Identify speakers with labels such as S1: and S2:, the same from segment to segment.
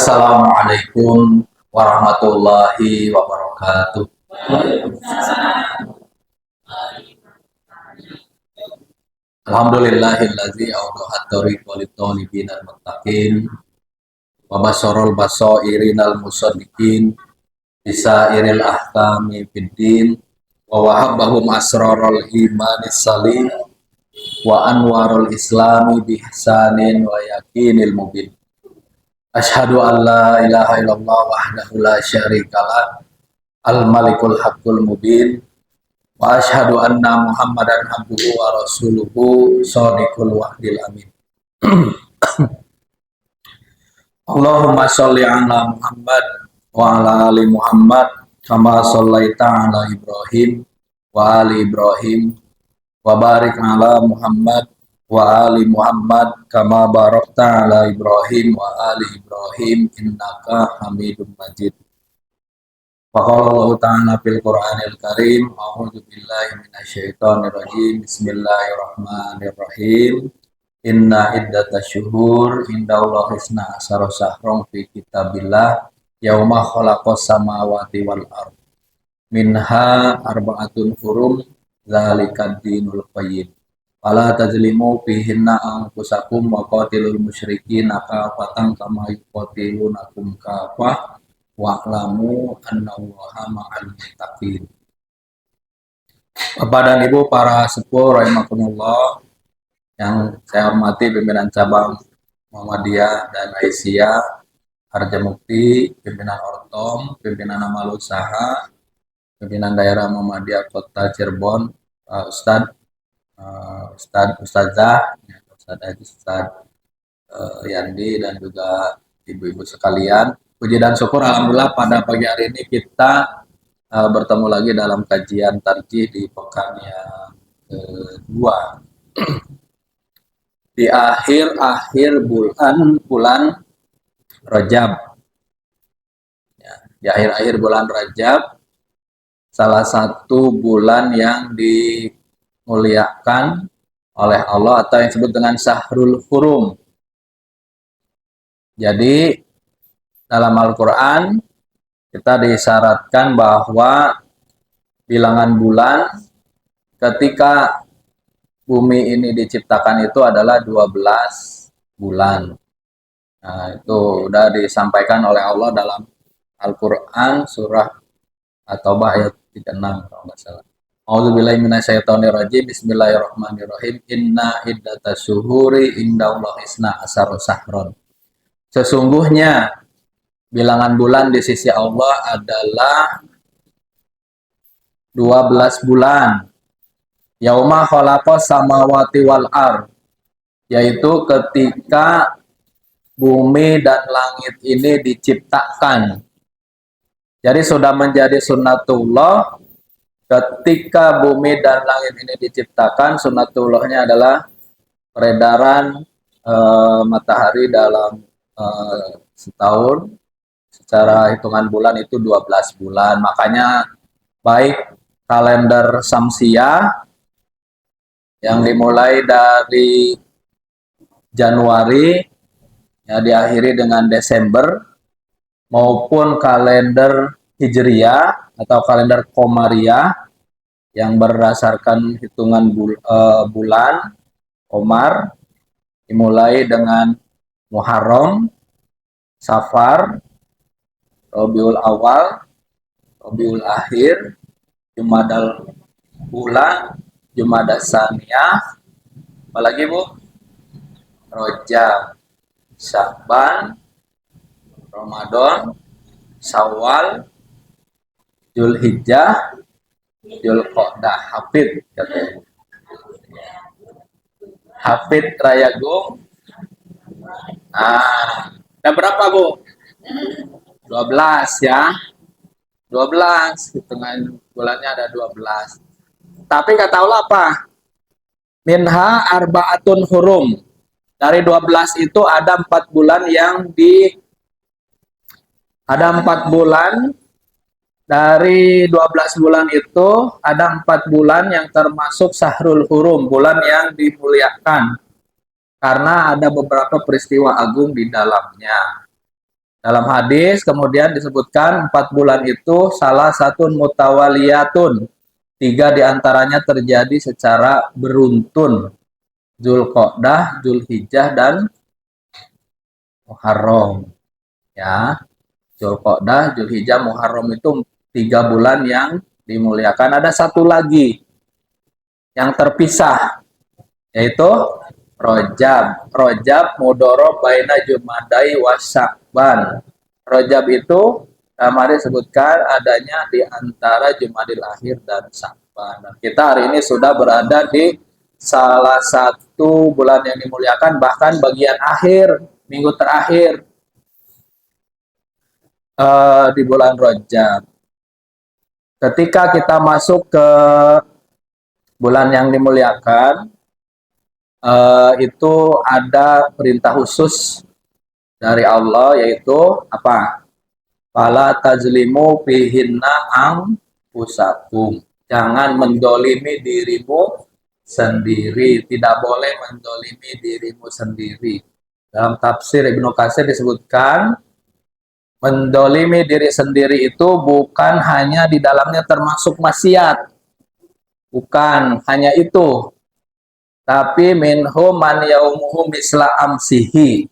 S1: Assalamualaikum warahmatullahi wabarakatuh. Alhamdulillahillazi awdahat thoriqa lit-talibin al-muttaqin wa basharul basairinal musaddiqin bisairil ahkami fiddin wa wahabbahum asrarul imanis salim wa anwarul islami bihsanin wa yakinil mubin. Asyhadu an la ilaha illallah wahdahu la syarikalah al-malikul haqqul mubin wa asyhadu anna muhammadan abduhu wa rasuluhu shadiqul wahdil amin. Allahumma sholli ala Muhammad wa ala ali Muhammad kama shallaita ala Ibrahim wa ali Ibrahim wa barik ala Muhammad wa ali Muhammad kama barakta ala Ibrahim wa ali Ibrahim innaka Hamidum Majid. Faqala Allah Ta'ala fil Qur'anil Karim, a'udzu billahi minasyaitonir rajim. Bismillahirrahmanirrahim. Inna iddatasyuhur indallahi isna asyara syahran fi kitabillah yauma khalaqas samawati wal ardh. Minha arba'atun hurum zalikad dinul qayyim. Fala tajlimu fihinna anfusakum wa qatilul musyrikina kafatan kama yuqatilunakum kafah wa'lamu annallaha ma'al muttaqin. Bapak dan Ibu para sepuh rahimakumullah yang saya hormati, pimpinan cabang Muhammadiyah dan Aisyah, Harjamukti, pimpinan Ortom, pimpinan amal usaha, pimpinan daerah Muhammadiyah Kota Cirebon, Ustazah, Ustaz Yandi, dan juga ibu-ibu sekalian. Puji dan syukur alhamdulillah pada pagi hari ini kita bertemu lagi dalam kajian tarjih di pekan yang kedua. Di akhir bulan Rajab. Ya, di akhir bulan Rajab, salah satu bulan yang dimuliakan oleh Allah atau yang disebut dengan Syahrul Hurum. Jadi dalam Al-Quran kita disyaratkan bahwa bilangan bulan ketika bumi ini diciptakan itu adalah 12 bulan. Nah, itu sudah disampaikan oleh Allah dalam Al-Quran surah At-Taubah ayat 36 kalau nggak salah. A'udzubillahi minasyaitonirrajim. Bismillahirrahmanirrahim. Inna iddatasyuhuri indallahi isna asyara syahran. Sesungguhnya bilangan bulan di sisi Allah adalah 12 bulan. Yauma khalaqas samawati wal ardh, yaitu ketika bumi dan langit ini diciptakan. Jadi sudah menjadi sunnatullah ketika bumi dan langit ini diciptakan. Sunnatullahnya adalah peredaran matahari dalam setahun. Secara hitungan bulan itu 12 bulan. Makanya baik kalender Syamsiah yang dimulai dari Januari ya diakhiri dengan Desember, maupun kalender Hijriyah atau kalender Qomariyah yang berdasarkan hitungan bulan Qomar, dimulai dengan Muharram, Safar, Rabiul Awal, Rabiul Akhir, Jumadal Ula, Jumadah Tsaniyah, apalagi Bu? Rajab, Sya'ban, Ramadan, Syawal, Dzulhijjah, Dzulqa'dah. Hafid katanya. Hafid Rayagung. Nah, ada berapa Bu? 12 ya. 12, hitungan bulannya ada 12. Tapi kata Allah apa? Minha arba'atun hurum. Dari 12 itu ada 4 bulan yang ada 4 bulan. Dari 12 bulan itu ada 4 bulan yang termasuk Syahrul Hurum, bulan yang dimuliakan. Karena ada beberapa peristiwa agung di dalamnya. Dalam hadis kemudian disebutkan 4 bulan itu salah satu mutawaliyatun. 3 diantaranya terjadi secara beruntun. Zulqa'dah, Zulhijjah, dan Muharram. Ya, Zulqa'dah, Zulhijjah, Muharram itu 3 bulan yang dimuliakan. Ada satu lagi yang terpisah, yaitu Rojab. Rojab mudoro baina Jumadai wasakban. Rojab itu kemarin disebutkan adanya di antara Jumadil Akhir dan Syakban. Nah, kita hari ini sudah berada di salah satu bulan yang dimuliakan, bahkan bagian akhir, minggu terakhir di bulan Rojab. Ketika kita masuk ke bulan yang dimuliakan, itu ada perintah khusus dari Allah, yaitu apa? Fala tajlimu fihinna anfusakum. Jangan mendolimi dirimu sendiri. Tidak boleh mendolimi dirimu sendiri. Dalam tafsir Ibnu Katsir disebutkan, mendolimi diri sendiri itu bukan hanya di dalamnya termasuk maksiat. Bukan hanya itu. Tapi minhum man yaumuhu misla amsihi.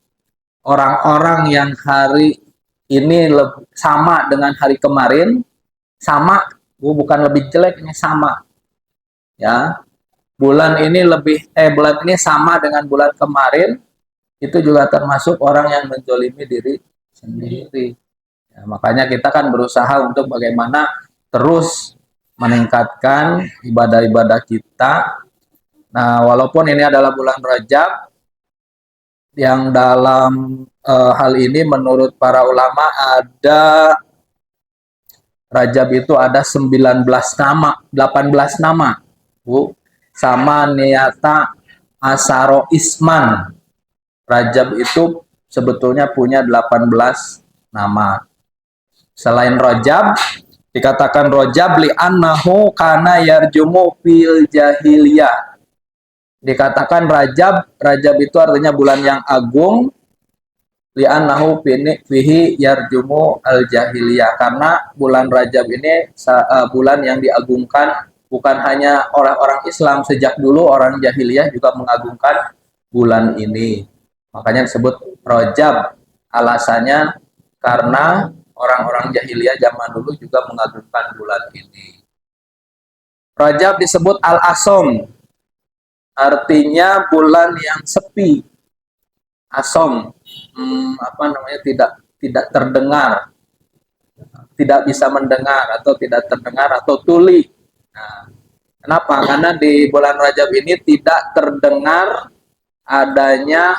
S1: Orang-orang yang hari ini sama dengan hari kemarin, sama, bukan lebih jelek, ini sama. Ya. Bulan ini bulan ini sama dengan bulan kemarin, itu juga termasuk orang yang menzolimi diri sendiri. Ya, makanya kita kan berusaha untuk bagaimana terus meningkatkan ibadah-ibadah kita. Nah, walaupun ini adalah bulan Rajab, yang dalam hal ini menurut para ulama ada Rajab itu ada 19 nama, 18 nama. Bu, sama niyata asaro isman. Rajab itu sebetulnya punya 18 nama. Selain Rajab, dikatakan Rajab li'annahu kana yarjumu fil jahiliyah. Dikatakan Rajab itu artinya bulan yang agung, li'annahu fihi yarjumu al-jahiliyah, karena bulan Rajab ini bulan yang diagungkan. Bukan hanya orang-orang Islam, sejak dulu orang jahiliyah juga mengagungkan bulan ini. Makanya disebut Rajab. Alasannya karena orang-orang jahiliyah zaman dulu juga mengagungkan bulan ini. Rajab disebut Al-Asom, artinya bulan yang sepi. Asom, tidak terdengar, tidak bisa mendengar, atau tidak terdengar, atau tuli. Nah, kenapa? Karena di bulan Rajab ini tidak terdengar adanya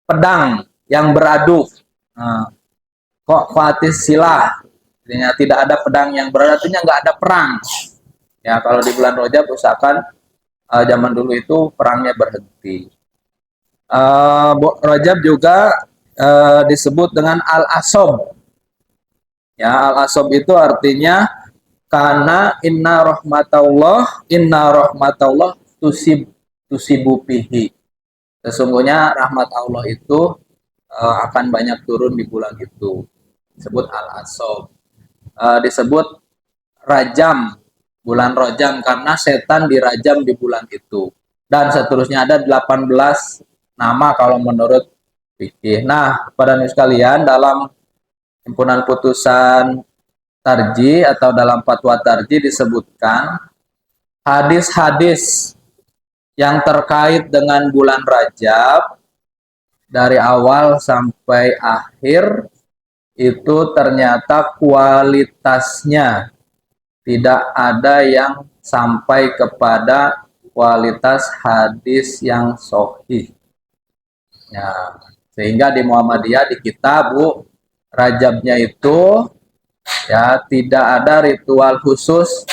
S1: pedang yang beradu. Nah, kok khawatir silah, artinya tidak ada pedang yang beradu, artinya nggak ada perang. Ya, kalau di bulan Rajab usahakan zaman dulu itu perangnya berhenti. Rajab juga disebut dengan Al-Asob. Ya, Al-Asob itu artinya karena inna rahmatullah tusibu pihi. Sesungguhnya rahmat Allah itu akan banyak turun di bulan itu. Disebut Al-Asob. Disebut Rajam, bulan Rajam, karena setan dirajam di bulan itu. Dan seterusnya ada 18 nama kalau menurut fikih. Nah, pada sekalian, dalam himpunan putusan Tarji atau dalam fatwa Tarji disebutkan hadis-hadis yang terkait dengan bulan Rajab dari awal sampai akhir itu ternyata kualitasnya tidak ada yang sampai kepada kualitas hadis yang sahih. Ya, sehingga di Muhammadiyah di kitab Rajabnya itu ya tidak ada ritual khusus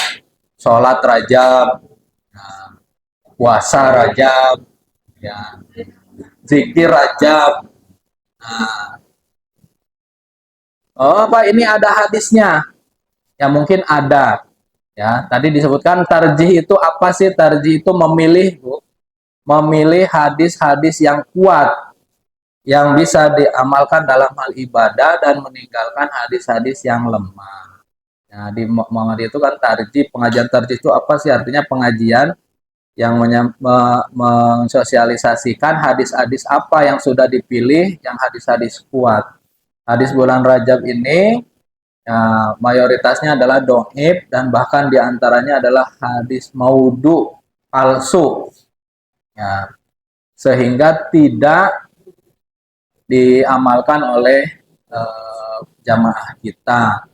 S1: sholat Rajab, nah, puasa Rajab, ya, zikir Rajab. Nah, oh Pak, ini ada hadisnya? Ya mungkin ada. Ya, tadi disebutkan tarjih itu apa sih? Tarjih itu memilih, Bu, memilih hadis-hadis yang kuat, yang bisa diamalkan dalam hal ibadah dan meninggalkan hadis-hadis yang lemah. Nah, di Muhammadiyah itu kan tarjih, pengajian tarjih itu apa sih? Artinya pengajian yang mensosialisasikan hadis-hadis apa yang sudah dipilih, yang hadis-hadis kuat. Hadis bulan Rajab ini ya, mayoritasnya adalah doib dan bahkan diantaranya adalah hadis maudhu, palsu. Ya, sehingga tidak diamalkan oleh jamaah kita.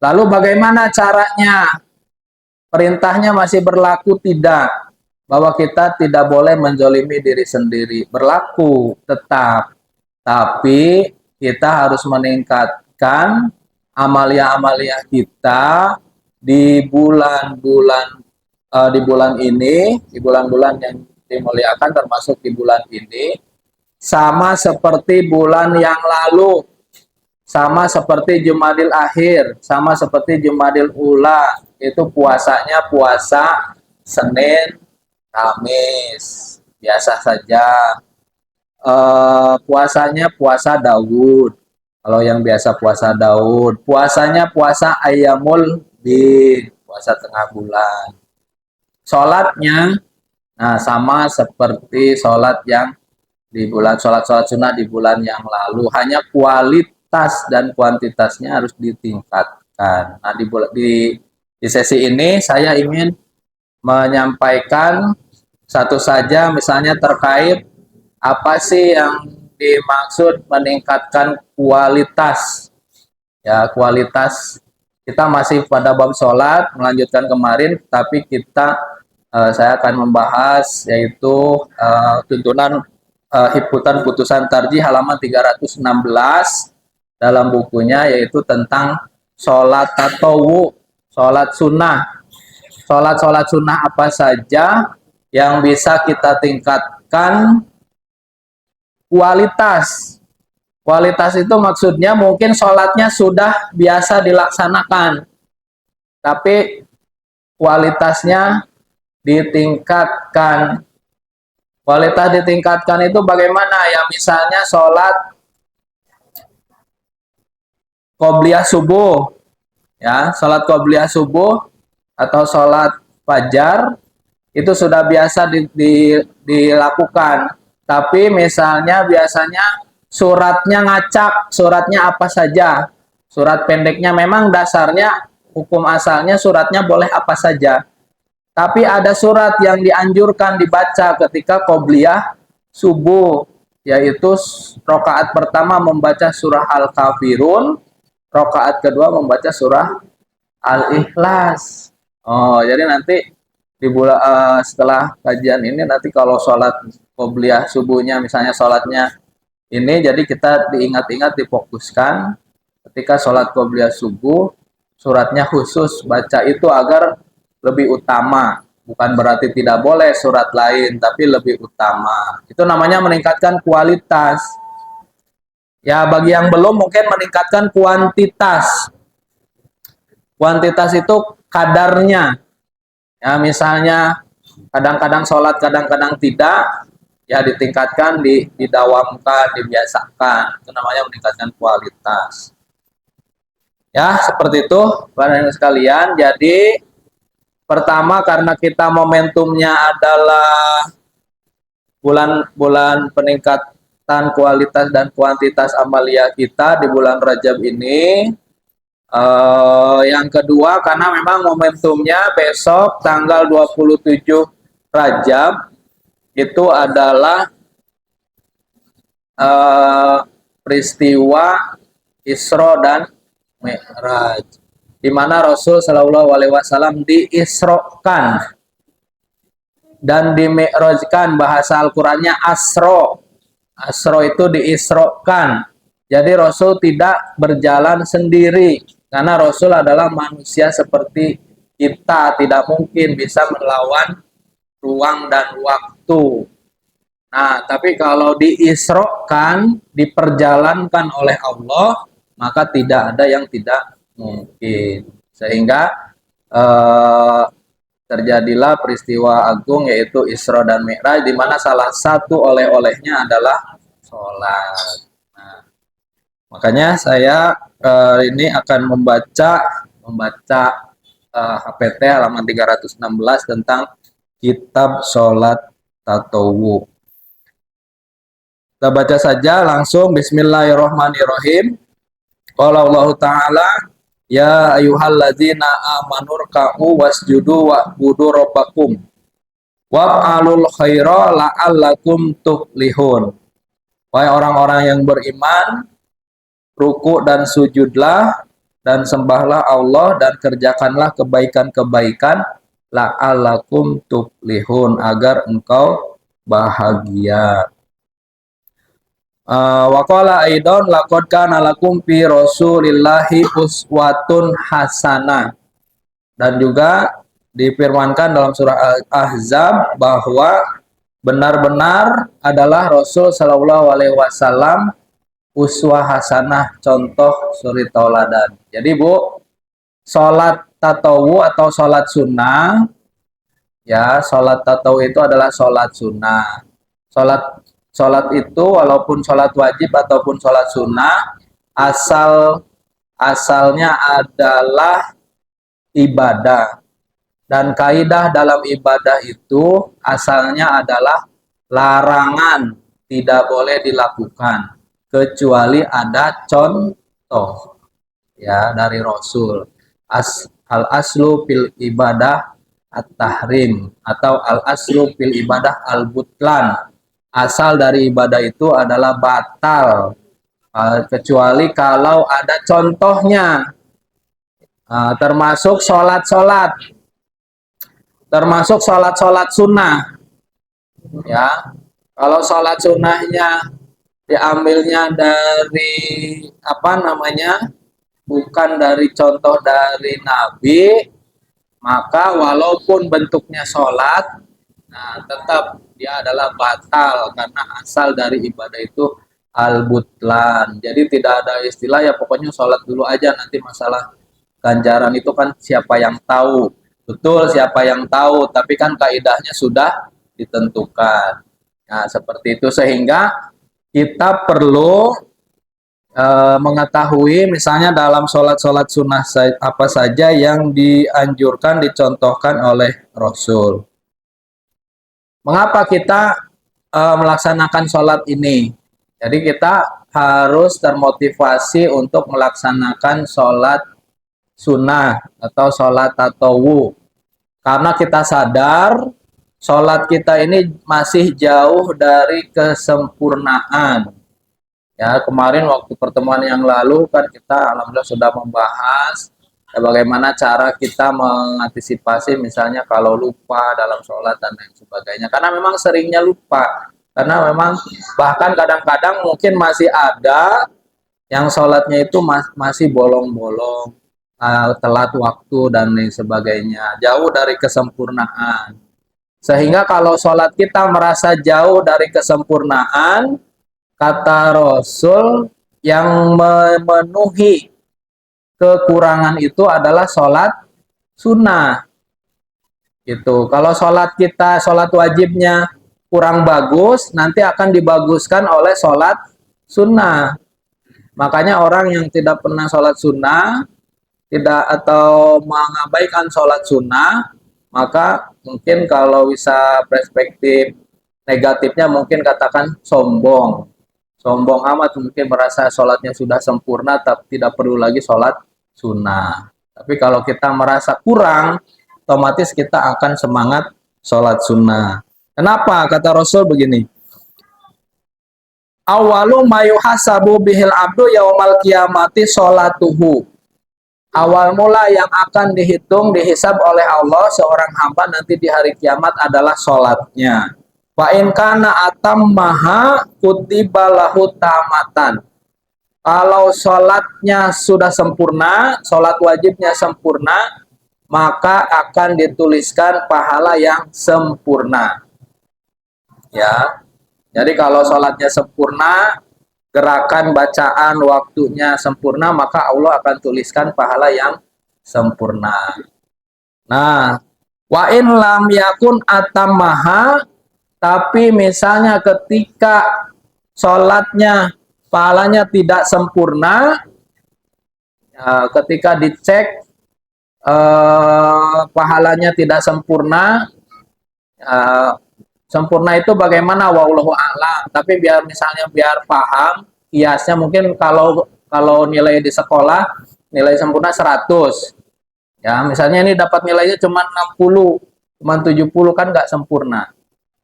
S1: Lalu bagaimana caranya? Perintahnya masih berlaku tidak? Bahwa kita tidak boleh menzolimi diri sendiri. Berlaku tetap. Tapi kita harus meningkatkan amalia-amalia kita di bulan-bulan di bulan ini, di bulan-bulan yang dimuliakan termasuk di bulan ini, sama seperti bulan yang lalu, sama seperti Jumadil Akhir, sama seperti Jumadil Ula, itu puasanya puasa Senin, Kamis, biasa saja. Puasanya puasa Daud. Kalau yang biasa puasa Daud, puasanya puasa Ayyamul Bid, puasa tengah bulan. Sholatnya, nah sama seperti sholat yang di bulan sholat sunnah di bulan yang lalu, hanya kualitas dan kuantitasnya harus ditingkatkan. Nah di sesi ini saya ingin menyampaikan satu saja, misalnya terkait apa sih yang dimaksud meningkatkan kualitas. Ya, kualitas kita masih pada bab sholat, melanjutkan kemarin, tapi saya akan membahas yaitu tuntunan Hibbutan Putusan Tarjih halaman 316 dalam bukunya, yaitu tentang sholat tatawu, sholat sunnah. Sholat sunnah apa saja yang bisa kita tingkatkan kualitas. Kualitas itu maksudnya mungkin sholatnya sudah biasa dilaksanakan, tapi kualitasnya ditingkatkan. Kualitas ditingkatkan itu bagaimana? Ya misalnya sholat qobliyah subuh, ya sholat qobliyah subuh atau sholat fajar itu sudah biasa dilakukan. Tapi misalnya biasanya suratnya ngacak, suratnya apa saja. Surat pendeknya memang dasarnya hukum asalnya suratnya boleh apa saja. Tapi ada surat yang dianjurkan dibaca ketika qobliyah subuh, yaitu rakaat pertama membaca surah Al-Kafirun, rakaat kedua membaca surah Al-Ikhlas. Oh, jadi nanti di setelah kajian ini nanti kalau sholat qobliyah subuhnya misalnya sholatnya ini, jadi kita diingat-ingat, difokuskan ketika sholat qobliyah subuh suratnya khusus baca itu agar lebih utama, bukan berarti tidak boleh surat lain, tapi lebih utama. Itu namanya meningkatkan kualitas. Ya, bagi yang belum mungkin meningkatkan kuantitas. Kuantitas itu kadarnya. Ya, misalnya kadang-kadang sholat, kadang-kadang tidak, ya ditingkatkan, didawamkan, dibiasakan. Itu namanya meningkatkan kualitas. Ya, seperti itu, Bapak Ibu sekalian. Jadi, pertama karena kita momentumnya adalah bulan-bulan peningkatan kualitas dan kuantitas amalia kita di bulan Rajab ini. Yang kedua karena memang momentumnya besok tanggal 27 Rajab itu adalah peristiwa Isra dan Mi'raj, di mana Rasul Shallallahu Alaihi Wasallam diisrokan dan dimi'rajkan. Bahasa Al-Qurannya asro. Asro itu diisrokan. Jadi Rasul tidak berjalan sendiri, karena Rasul adalah manusia seperti kita, tidak mungkin bisa melawan ruang dan waktu. Nah, tapi kalau diisrokan, diperjalankan oleh Allah, maka tidak ada yang tidak mungkin. Sehingga terjadilah peristiwa agung yaitu Isra dan Mi'raj, di mana salah satu oleh-olehnya adalah sholat. Nah, makanya saya ini akan membaca HPT halaman 316 tentang kitab sholat tatawu. Kita baca saja langsung. Bismillahirrahmanirrahim. Qala Allah Ta'ala, ya ayyuhalladzina amanu rka'u wasjudu wa'budu rabbakum wa'alul khaira la'allakum tuflihun. Wahai orang-orang yang beriman, ruku dan sujudlah dan sembahlah Allah dan kerjakanlah kebaikan-kebaikan la'allakum tuflihun, agar engkau bahagia. Wa qala aidan laqad kana lakum fi rasulillahi uswatun hasanah. Dan juga difirmankan dalam surah Al-Ahzab bahwa benar-benar adalah Rasul Shallallahu Alaihi Wasallam uswah hasanah, contoh suri tauladan. Jadi Bu, sholat tatawu atau sholat sunnah, ya sholat tatawu itu adalah sholat sunnah. Sholat itu walaupun sholat wajib ataupun sholat sunnah, asalnya adalah ibadah. Dan kaidah dalam ibadah itu asalnya adalah larangan, tidak boleh dilakukan kecuali ada contoh ya dari Rasul. Al aslu fil ibadah at-tahrim atau al aslu fil ibadah al-butlan. Asal dari ibadah itu adalah batal, kecuali kalau ada contohnya, termasuk sholat sunnah. Ya, kalau sholat sunnahnya diambilnya dari bukan dari contoh dari Nabi, maka walaupun bentuknya sholat, nah tetap dia adalah batal karena asal dari ibadah itu al-butlan. Jadi tidak ada istilah ya pokoknya sholat dulu aja, nanti masalah ganjaran itu kan siapa yang tahu. Betul, siapa yang tahu, tapi kan kaidahnya sudah ditentukan. Nah seperti itu, sehingga kita perlu mengetahui misalnya dalam sholat sunnah apa saja yang dianjurkan, dicontohkan oleh Rasul. Mengapa kita melaksanakan sholat ini? Jadi kita harus termotivasi untuk melaksanakan sholat sunnah atau sholat tatawu. Karena kita sadar sholat kita ini masih jauh dari kesempurnaan. Ya, kemarin waktu pertemuan yang lalu kan kita alhamdulillah sudah membahas bagaimana cara kita mengantisipasi misalnya kalau lupa dalam sholat dan lain sebagainya. Karena memang seringnya lupa. Karena memang bahkan kadang-kadang mungkin masih ada yang sholatnya itu masih bolong-bolong, telat waktu dan lain sebagainya. Jauh dari kesempurnaan. Sehingga kalau sholat kita merasa jauh dari kesempurnaan, kata Rasul, yang memenuhi kekurangan itu adalah sholat sunnah. Gitu. Kalau sholat kita, sholat wajibnya kurang bagus, nanti akan dibaguskan oleh sholat sunnah. Makanya orang yang tidak pernah sholat sunnah, atau mengabaikan sholat sunnah, maka mungkin kalau bisa perspektif negatifnya mungkin katakan sombong. Sombong amat, mungkin merasa sholatnya sudah sempurna, tapi tidak perlu lagi sholat sunnah. Tapi kalau kita merasa kurang, otomatis kita akan semangat sholat sunnah. Kenapa? Kata Rasul begini, awalu mayuhasabu bihil abdu yaumal qiyamati sholatuhu. Awal mula yang akan dihisab oleh Allah seorang hamba nanti di hari kiamat adalah sholatnya. Wa in kana atammaha kutiba lahu tamatan. Kalau sholatnya sudah sempurna, sholat wajibnya sempurna, maka akan dituliskan pahala yang sempurna. Ya, jadi kalau sholatnya sempurna, gerakan bacaan waktunya sempurna, maka Allah akan tuliskan pahala yang sempurna. Nah, wa in lam yakun atammaha, tapi misalnya ketika sholatnya pahalanya tidak sempurna, ketika dicek pahalanya tidak sempurna. Sempurna itu bagaimana, wallahu a'lam, tapi biar misalnya biar paham kiasnya, mungkin kalau kalau nilai di sekolah nilai sempurna 100, ya misalnya ini dapat nilainya cuma 60, cuma 70, kan nggak sempurna.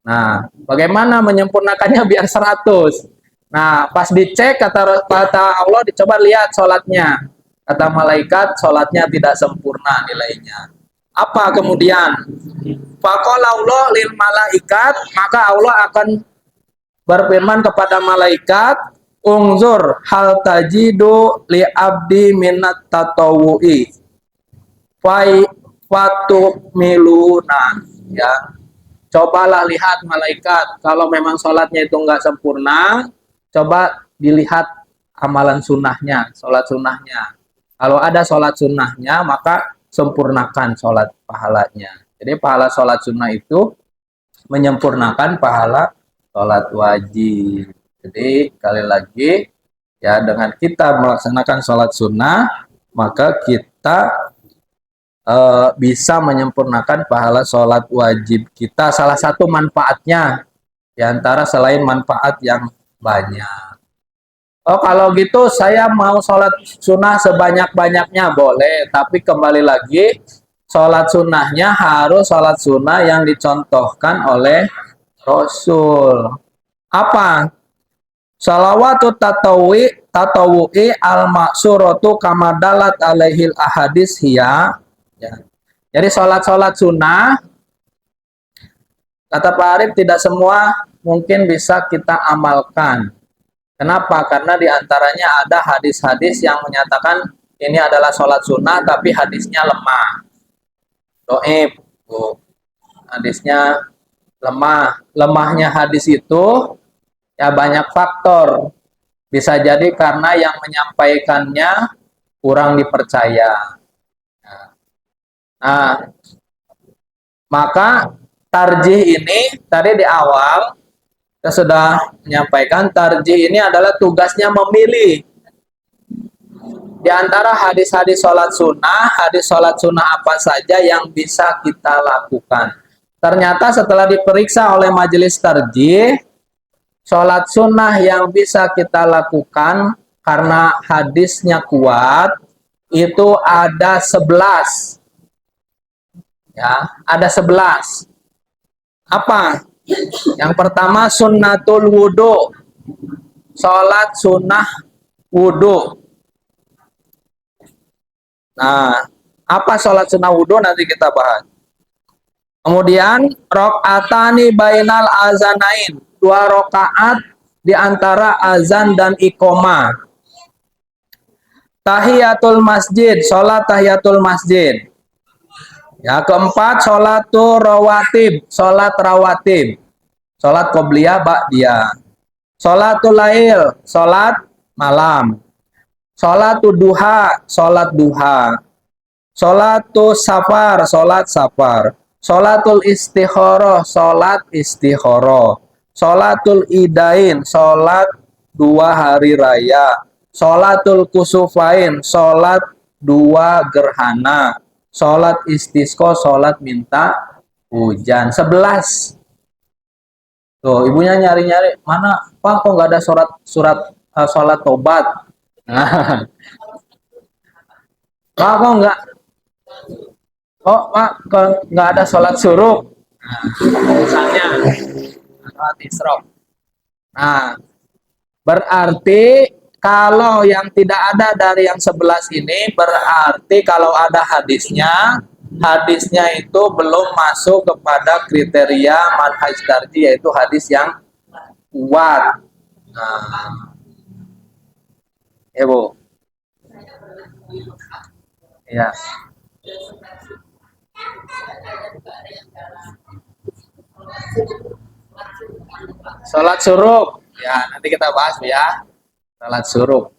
S1: Nah, bagaimana menyempurnakannya biar 100? Nah, pas dicek kata Allah, dicoba lihat sholatnya, kata malaikat sholatnya tidak sempurna nilainya. Apa kemudian? Faqala Allah lil malaikat, maka Allah akan berfirman kepada malaikat, ungzur hal tajidu li abdi minat tatawu'i fai fatuk miluna, ya. Cobalah lihat malaikat, kalau memang sholatnya itu enggak sempurna, coba dilihat amalan sunnahnya, sholat sunnahnya. Kalau ada sholat sunnahnya, maka sempurnakan sholat pahalanya. Jadi pahala sholat sunnah itu menyempurnakan pahala sholat wajib. Jadi sekali lagi, ya, dengan kita melaksanakan sholat sunnah, maka kita bisa menyempurnakan pahala sholat wajib kita. Salah satu manfaatnya, diantara selain manfaat yang banyak. Oh, kalau gitu saya mau sholat sunnah sebanyak-banyaknya, boleh. Tapi kembali lagi, sholat sunnahnya harus sholat sunnah yang dicontohkan oleh Rasul. Apa? Salawatu tatawu'i al-maksuratu kamadalat alaihil ahadis hiya. Ya. Jadi sholat-sholat sunnah, kata Pak Arif, tidak semua mungkin bisa kita amalkan. Kenapa? Karena diantaranya ada hadis-hadis yang menyatakan ini adalah sholat sunnah, tapi hadisnya lemah. Doib, hadisnya lemah. Lemahnya hadis itu ya banyak faktor. Bisa jadi karena yang menyampaikannya kurang dipercaya. Nah, maka tarjih ini tadi di awal kita sudah menyampaikan, tarjih ini adalah tugasnya memilih di antara hadis-hadis sholat sunnah apa saja yang bisa kita lakukan. Ternyata setelah diperiksa oleh majelis tarjih, sholat sunnah yang bisa kita lakukan karena hadisnya kuat itu ada 11. Ya, ada 11. Apa? Yang pertama sunnatul wudu, sholat sunnah wudu. Nah, apa sholat sunnah wudu nanti kita bahas. Kemudian rakaatani bainal azanain, 2 rakaat di antara azan dan iqomah. Tahiyatul masjid, sholat tahiyatul masjid. Ya, keempat sholatul rawatib, sholat rawatib, sholat qobliyah ba'diyah. Sholatul lail, sholat malam. Sholatul duha, sholat duha. Sholatul safar, sholat safar. Sholatul istikharah, sholat istikharah. Sholatul idain, sholat 2 hari raya. Sholatul kusufain, sholat 2 gerhana. Sholat istisqa, sholat minta hujan. 11. Tuh, ibunya nyari-nyari, mana Pak, kok nggak ada sholat tobat? Nah, Pak, kok nggak, Pak, kok nggak ada sholat syuruk? Nah, misalnya sholat isyraq. Nah, berarti kalau yang tidak ada dari yang 11 ini, berarti kalau ada hadisnya itu belum masuk kepada kriteria manhaj tarjih, yaitu hadis yang kuat. Nah, ya Bu. Ya. Sholat syuruk, ya nanti kita bahas ya. Sholat syuruk.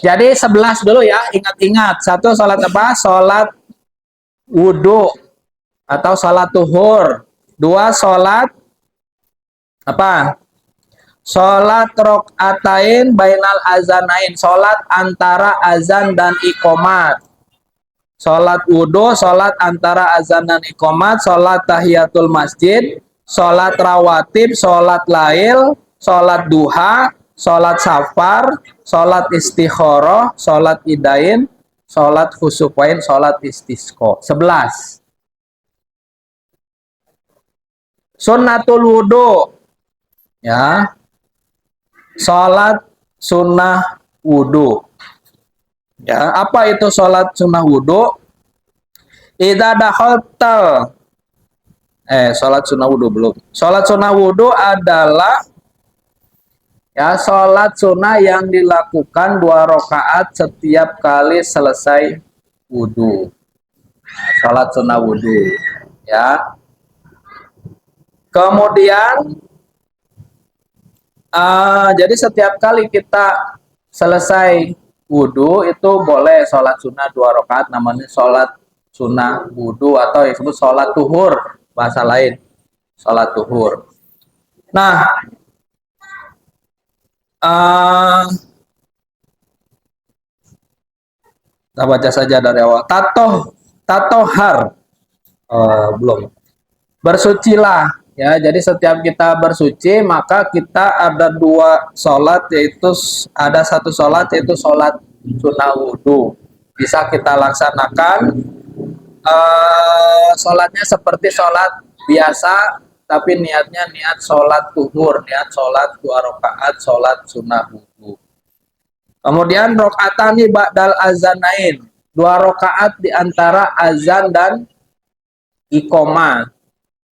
S1: Jadi 11 dulu ya, ingat-ingat. 1 sholat apa? Sholat wudhu atau sholat tuhur. 2 sholat Apa? Sholat rokaatain bainal azanain, sholat antara azan dan iqomat. Sholat wudhu, sholat antara azan dan iqomat, sholat tahiyatul masjid, sholat rawatib, sholat lail, sholat duha, sholat safar, sholat istikharah, sholat idain, sholat khusufain, sholat istisqo. 11. Sunnatul wudhu, ya, sholat sunnah wudhu. Ya, apa itu sholat sunnah wudhu? Idza dakhaltal, sholat sunnah wudhu belum. Sholat sunnah wudhu adalah ya sholat sunnah yang dilakukan 2 rakaat setiap kali selesai wudhu. Nah, sholat sunnah wudhu, ya. Kemudian jadi setiap kali kita selesai wudhu itu boleh sholat sunnah 2 rakaat, namanya sholat sunnah wudhu atau yang disebut sholat tuhur, bahasa lain sholat tuhur. Nah, kita baca saja dari awal. Tatohar, belum. Bersucilah. Ya, jadi setiap kita bersuci maka kita ada 2 sholat, yaitu ada 1 sholat yaitu sholat sunnah wudhu. Bisa kita laksanakan sholatnya seperti sholat biasa, tapi niatnya niat sholat tuhur, niat sholat 2 rakaat sholat sunnah wudhu. Kemudian rokaatani ba'dal azanain, 2 rakaat diantara azan dan iqomah.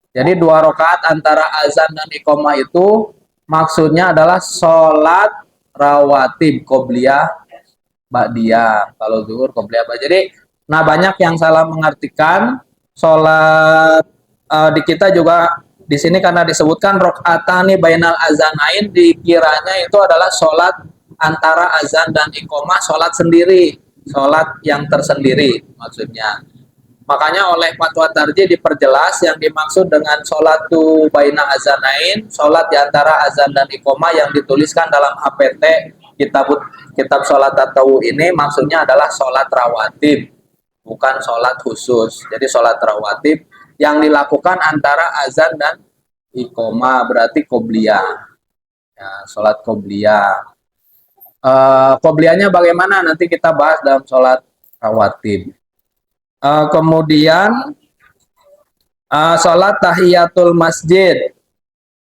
S1: Jadi 2 rakaat antara azan dan iqomah itu maksudnya adalah sholat rawatib, qobliyah, ba'diyah. Kalau zuhur, qobliyah, ba'diyah. Jadi, nah banyak yang salah mengartikan sholat di kita juga di sini karena disebutkan rokaatani bainal azanain, dikiranya itu adalah sholat antara azan dan iqomah, sholat sendiri, sholat yang tersendiri maksudnya. Makanya oleh fatwa tarjih diperjelas yang dimaksud dengan sholat tu baina azanain, sholat di antara azan dan iqomah yang dituliskan dalam HPT kitab sholat tatawu ini maksudnya adalah sholat rawatib, bukan sholat khusus. Jadi sholat rawatib yang dilakukan antara azan dan iqomah berarti qobliyah. Ya, sholat qobliyah. Qobliyahnya bagaimana nanti kita bahas dalam sholat rawatib. Kemudian sholat tahiyatul masjid,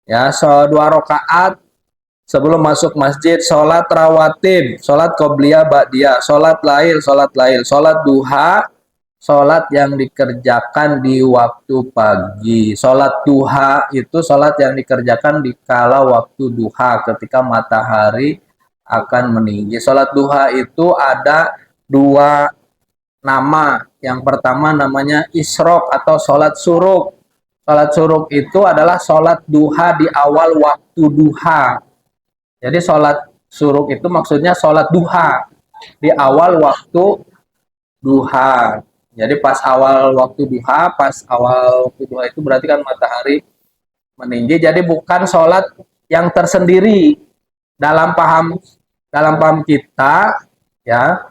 S1: ya, 2 rakaat sebelum masuk masjid, sholat rawatib, sholat qobliyah ba'diyah, sholat lail, sholat duha, sholat yang dikerjakan di waktu pagi. Sholat duha itu sholat yang dikerjakan di kala waktu duha ketika matahari akan meninggi. Sholat duha itu ada 2 nama. Yang pertama namanya isrok atau sholat suruk. Sholat suruk itu adalah sholat duha di awal waktu duha. Jadi sholat suruk itu maksudnya sholat duha di awal waktu duha. Jadi pas awal waktu duha itu berarti kan matahari meninggi. Jadi bukan sholat yang tersendiri dalam paham kita, ya.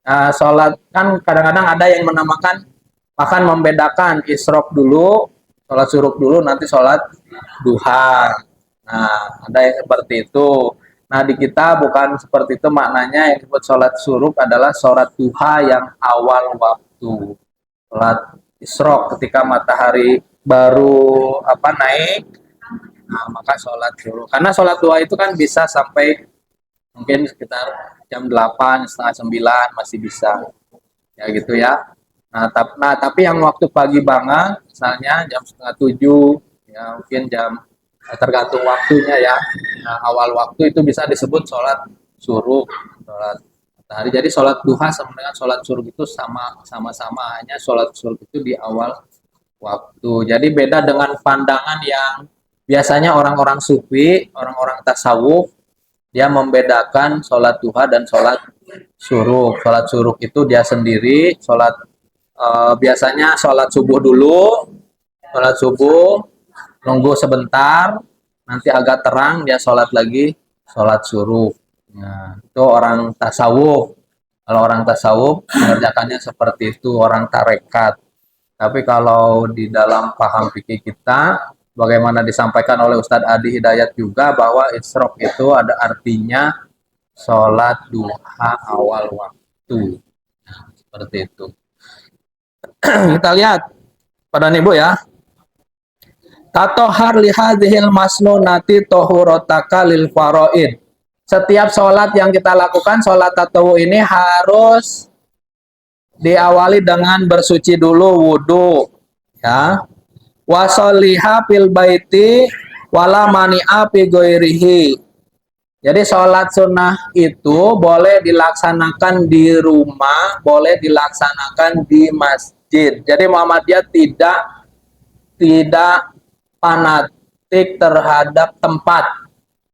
S1: Sholat kan kadang-kadang ada yang menamakan, bahkan membedakan isrok dulu, sholat suruk dulu, nanti sholat duha. Nah, ada yang seperti itu. Nah, di kita bukan seperti itu maknanya. Yang disebut sholat suruk adalah sholat duha yang awal waktu. Sholat isrok ketika matahari baru naik, nah, maka sholat suruk. Karena sholat duha itu kan bisa sampai mungkin sekitar jam 8, setengah 9 masih bisa, ya gitu ya. Nah, tapi yang waktu pagi banget, misalnya jam setengah 7, ya mungkin jam, tergantung waktunya ya. Nah, awal waktu itu bisa disebut sholat suruk, sholat matahari. Jadi sholat duha sama dengan sholat suruk itu sama-sama, hanya sholat suruk itu di awal waktu. Jadi beda dengan pandangan yang biasanya orang-orang sufi, orang-orang tasawuf, dia membedakan sholat duha dan sholat suruk. Sholat suruk itu dia sendiri, biasanya sholat subuh dulu, sholat subuh, nunggu sebentar, nanti agak terang dia sholat lagi, sholat suruh. Nah, itu orang tasawuf. Kalau orang tasawuf mengerjakannya seperti itu, orang tarekat. Tapi kalau di dalam paham fikih kita, bagaimana disampaikan oleh Ustadz Adi Hidayat juga bahwa isyraq itu ada artinya sholat duha awal waktu. Nah, seperti itu. Kita lihat pada ibu ya. Tatohar lihadhil masnunati tohurotaka lil faraid. Setiap sholat yang kita lakukan, sholat tatawu ini harus diawali dengan bersuci dulu wudhu. Ya. Wasoliha fil baiti wala mani'a fi ghairihi. Jadi sholat sunnah itu boleh dilaksanakan di rumah, boleh dilaksanakan di masjid. Jadi Muhammadiyah tidak fanatik terhadap tempat.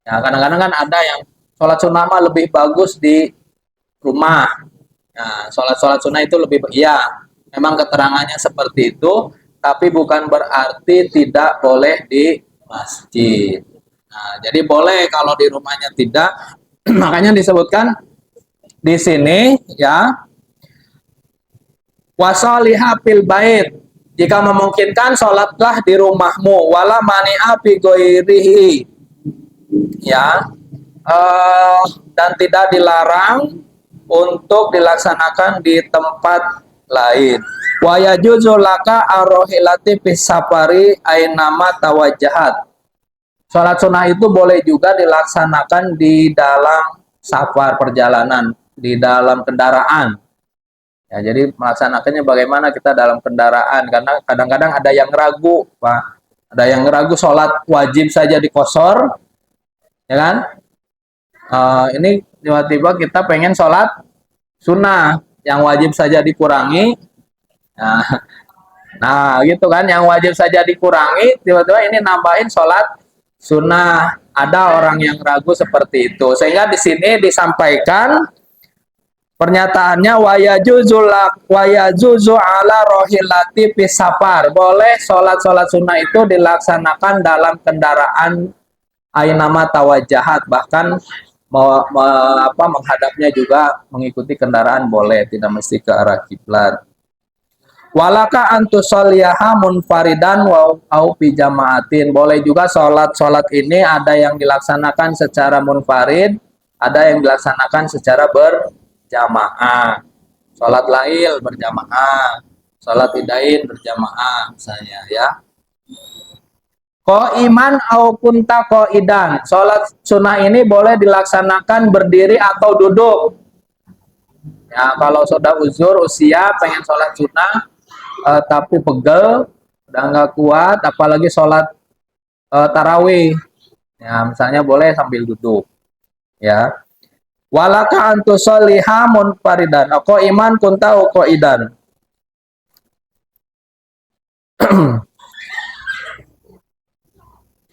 S1: Ya, kadang-kadang kan ada yang sholat sunnah mah lebih bagus di rumah. Nah, sholat sunnah itu lebih, ya, memang keterangannya seperti itu, tapi bukan berarti tidak boleh di masjid. Nah, jadi boleh kalau di rumahnya tidak. Makanya disebutkan di sini ya, wasoliha fil bait. Jika memungkinkan sholatlah di rumahmu, wala mani'a fi ghairihi. Ya, dan tidak dilarang untuk dilaksanakan di tempat lain. Wa yajuzu laka arrohilati fis safari ainama tawajjahat. Sholat sunnah itu boleh juga dilaksanakan di dalam safar perjalanan, di dalam kendaraan. Ya, jadi melaksanakannya bagaimana kita dalam kendaraan, karena kadang-kadang ada yang ragu, Pak. Ada yang ragu sholat wajib saja dikosor, ya kan? Ini tiba-tiba kita pengen sholat sunnah yang wajib saja dikurangi. Nah, gitu kan, yang wajib saja dikurangi, tiba-tiba ini nambahin sholat sunnah. Ada orang yang ragu seperti itu, sehingga di sini disampaikan pernyataannya wayajuzu ala rohilati fis safar. Boleh sholat sunnah itu dilaksanakan dalam kendaraan ainama tawajjahat, bahkan menghadapnya juga mengikuti kendaraan boleh, tidak mesti ke arah kiblat. Walaka antusolliyaha munfaridan au fi jamaatin. Boleh juga sholat ini ada yang dilaksanakan secara munfarid, ada yang dilaksanakan secara berjamaah. Sholat lail berjamaah, sholat idain berjamaah misalnya ya. Iman au kunta idan. Sholat sunnah ini boleh dilaksanakan berdiri atau duduk. Ya, kalau sudah uzur usia pengen sholat sunnah tapi pegel, udah nggak kuat, apalagi sholat tarawih, ya misalnya boleh sambil duduk, ya. Walaka antusolliha munfaridan, iman kunta idan.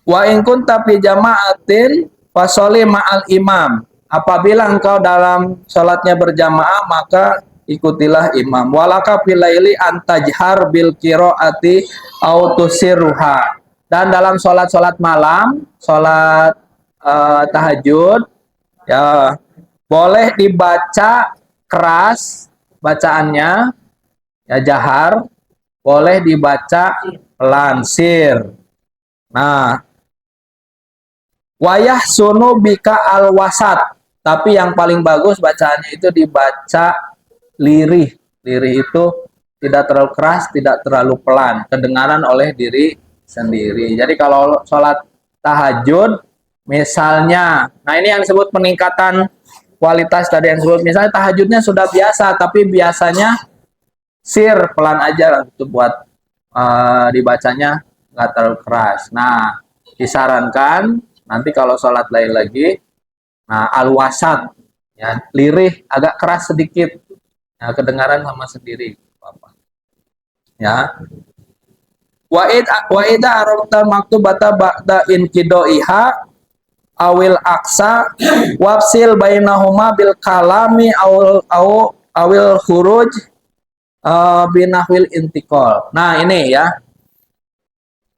S1: Wa in kunta fi jama'atin fasholli ma'al imam. Apabila engkau dalam sholatnya berjamaah, maka ikutilah imam. Walaka fil laili antajhar bil qiraati au tusirruha. Dan dalam sholat malam, sholat tahajud, ya boleh dibaca keras bacaannya, ya jahar, boleh dibaca lansir. Nah, wayah sunu bika al wasat, tapi yang paling bagus bacaannya itu dibaca lirih. Lirih itu tidak terlalu keras, tidak terlalu pelan, kedengaran oleh diri sendiri. Jadi kalau sholat tahajud misalnya, nah ini yang disebut peningkatan kualitas tadi yang disebut, misalnya tahajudnya sudah biasa, tapi biasanya sir pelan aja untuk buat dibacanya nggak terlalu keras. Nah, disarankan nanti kalau sholat lain lagi, nah al-wasat, ya, lirih agak keras sedikit, ya, kedengaran sama sendiri, apa? Ya. Wa ida arabta maktubata ba'da inqidoiha awil aksa wafsil bainahuma bil kalami awil huruj binahwil intikol. Nah ini ya,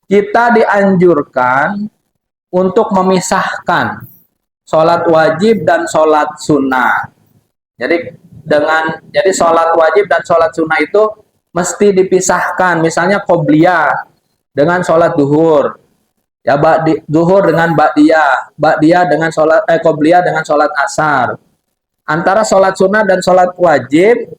S1: kita dianjurkan untuk memisahkan sholat wajib dan sholat sunnah. Jadi sholat wajib dan sholat sunnah itu mesti dipisahkan. Misalnya qobliyah dengan sholat duhur, ya duhur dengan ba'diyah dengan sholat qobliyah dengan sholat asar. Antara sholat sunnah dan sholat wajib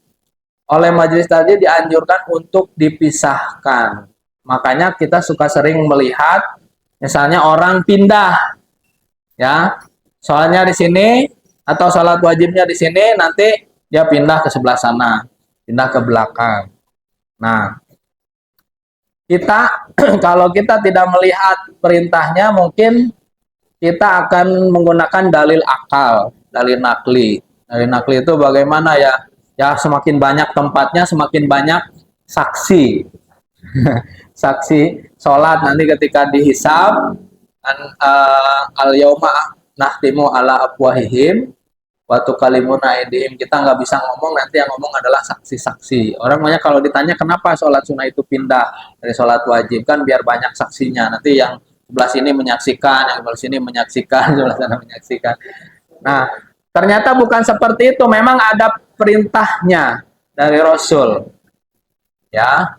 S1: oleh majelis tadi dianjurkan untuk dipisahkan. Makanya kita suka sering melihat, misalnya orang pindah, ya, sholatnya di sini atau sholat wajibnya di sini, nanti dia pindah ke sebelah sana, pindah ke belakang. Nah, kita kalau kita tidak melihat perintahnya, mungkin kita akan menggunakan dalil akal, dalil nakli. Dalil nakli itu bagaimana ya? Ya semakin banyak tempatnya, semakin banyak saksi. Saksi sholat nanti ketika dihisab, al yauma nahtimu ala afwahihim wa tukallimuna aydihim. Kita nggak bisa ngomong, nanti yang ngomong adalah saksi-saksi. Orang banyak kalau ditanya kenapa sholat sunnah itu pindah dari sholat wajib, kan biar banyak saksinya. Nanti yang sebelah sini menyaksikan, yang sebelah sini menyaksikan, sebelah sana menyaksikan. Nah, ternyata bukan seperti itu. Memang ada perintahnya dari Rasul. Ya,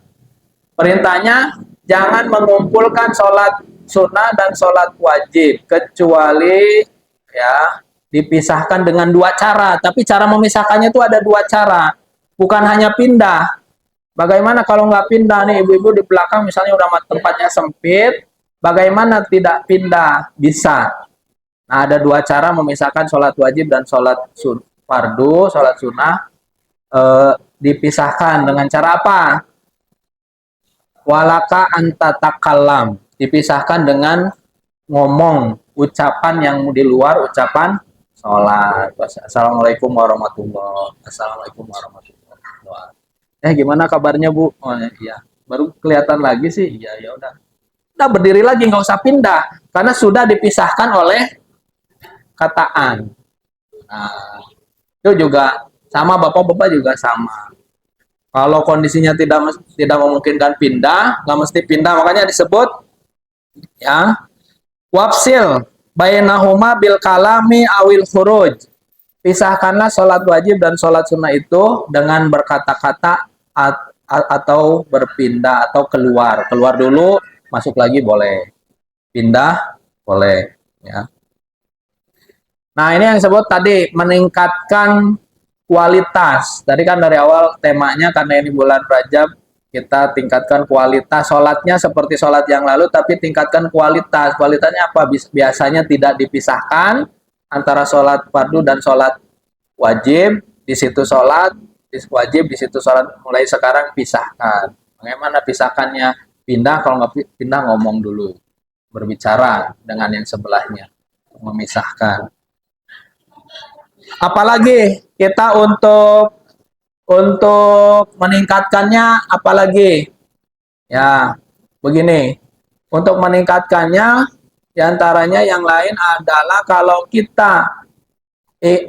S1: perintahnya jangan mengumpulkan sholat sunnah dan sholat wajib kecuali ya dipisahkan dengan dua cara. Tapi cara memisahkannya itu ada dua cara, bukan hanya pindah. Bagaimana kalau nggak pindah nih, ibu-ibu di belakang misalnya udah tempatnya sempit, bagaimana tidak pindah? Bisa. Nah, ada dua cara memisahkan sholat wajib dan sholat fardu, sholat sunnah, dipisahkan dengan cara apa? Walaka antatakallam, dipisahkan dengan ngomong, ucapan yang di luar ucapan sholat. Assalamualaikum warahmatullahi wabarakatuh. Assalamualaikum warahmatullahi wabarakatuh. Gimana kabarnya Bu? Oh iya, baru kelihatan lagi sih. Iya, ya udah. Udah berdiri lagi, nggak usah pindah karena sudah dipisahkan oleh kataan. Nah, itu juga sama, bapak-bapak juga sama. Kalau kondisinya tidak memungkinkan pindah, nggak mesti pindah, makanya disebut ya wafsil bainahuma bil kalami awil khuruj. Pisahkanlah sholat wajib dan sholat sunnah itu dengan berkata-kata atau berpindah atau keluar. Keluar dulu, masuk lagi boleh. Pindah boleh. Ya. Nah, ini yang disebut tadi meningkatkan kualitas. Tadi kan dari awal temanya karena ini bulan Rajab, kita tingkatkan kualitas. Sholatnya seperti sholat yang lalu, tapi tingkatkan kualitas. Kualitasnya apa? Biasanya tidak dipisahkan antara sholat fardu dan sholat wajib. Di situ sholat, wajib, di situ sholat. Mulai sekarang pisahkan. Bagaimana pisahkannya? Pindah, kalau nggak pindah ngomong dulu. Berbicara dengan yang sebelahnya. Memisahkan. Apalagi kita untuk meningkatkannya, apalagi ya begini, untuk meningkatkannya diantaranya yang lain adalah kalau kita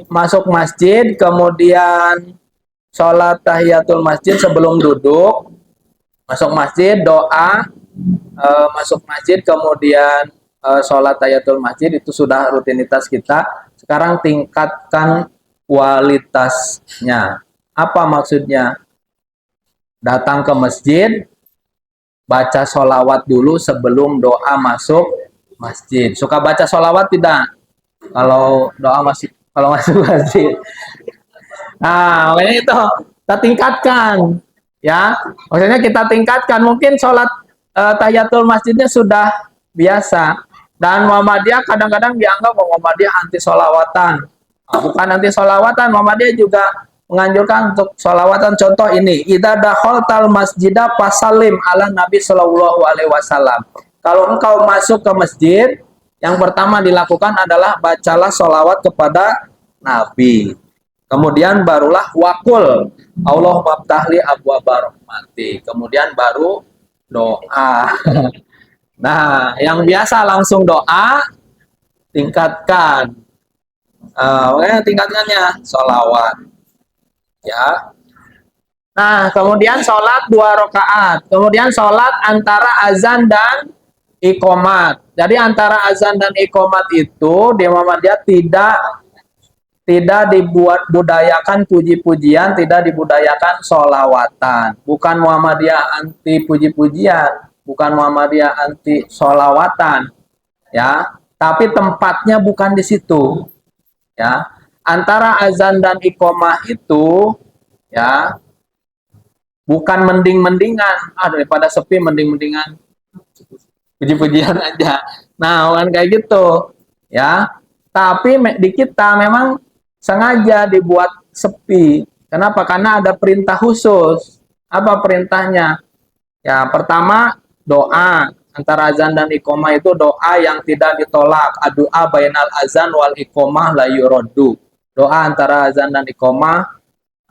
S1: masuk masjid kemudian sholat tahiyatul masjid sebelum duduk, masuk masjid doa, masuk masjid kemudian sholat tahiyatul masjid, itu sudah rutinitas kita. Sekarang tingkatkan kualitasnya. Apa maksudnya? Datang ke masjid, baca sholawat dulu sebelum doa masuk masjid. Suka baca sholawat tidak? Kalau doa kalau masuk masjid. Nah, makanya itu kita tingkatkan. Ya, maksudnya kita tingkatkan. Mungkin sholat tahiyatul masjidnya sudah biasa. Dan Muhammadiyah kadang-kadang dianggap Muhammadiyah anti sholawatan. Nah, bukan anti sholawatan, Muhammadiyah juga menganjurkan untuk sholawatan. Contoh ini, idza dakhaltal masjidah fasallim ala Nabi Shallallahu alaihi wasallam. Kalau engkau masuk ke masjid, yang pertama dilakukan adalah bacalah sholawat kepada Nabi. Kemudian barulah wakul Allahumma ftahli abwaaba rahmati. Kemudian baru doa. Nah, yang biasa langsung doa, tingkatkan. Tingkatkannya sholawat. Ya. Nah, kemudian sholat 2 rakaat. Kemudian sholat antara azan dan iqomat. Jadi antara azan dan iqomat itu di Muhammadiyah tidak dibuat budayakan puji-pujian, tidak dibudayakan solawatan. Bukan Muhammadiyah anti puji-pujian, bukan Muhammadiyah anti solawatan, ya. Tapi tempatnya bukan di situ, ya. Antara azan dan iqomah itu, ya, bukan mending-mendingan. Daripada sepi mending-mendingan puji-pujian aja. Nah, kan kayak gitu, ya. Tapi di kita memang sengaja dibuat sepi. Kenapa? Karena ada perintah khusus. Apa perintahnya? Ya, pertama doa. Antara azan dan iqomah itu doa yang tidak ditolak. Doa bainal azan wal iqomah la yuraddu. Doa antara azan dan iqomah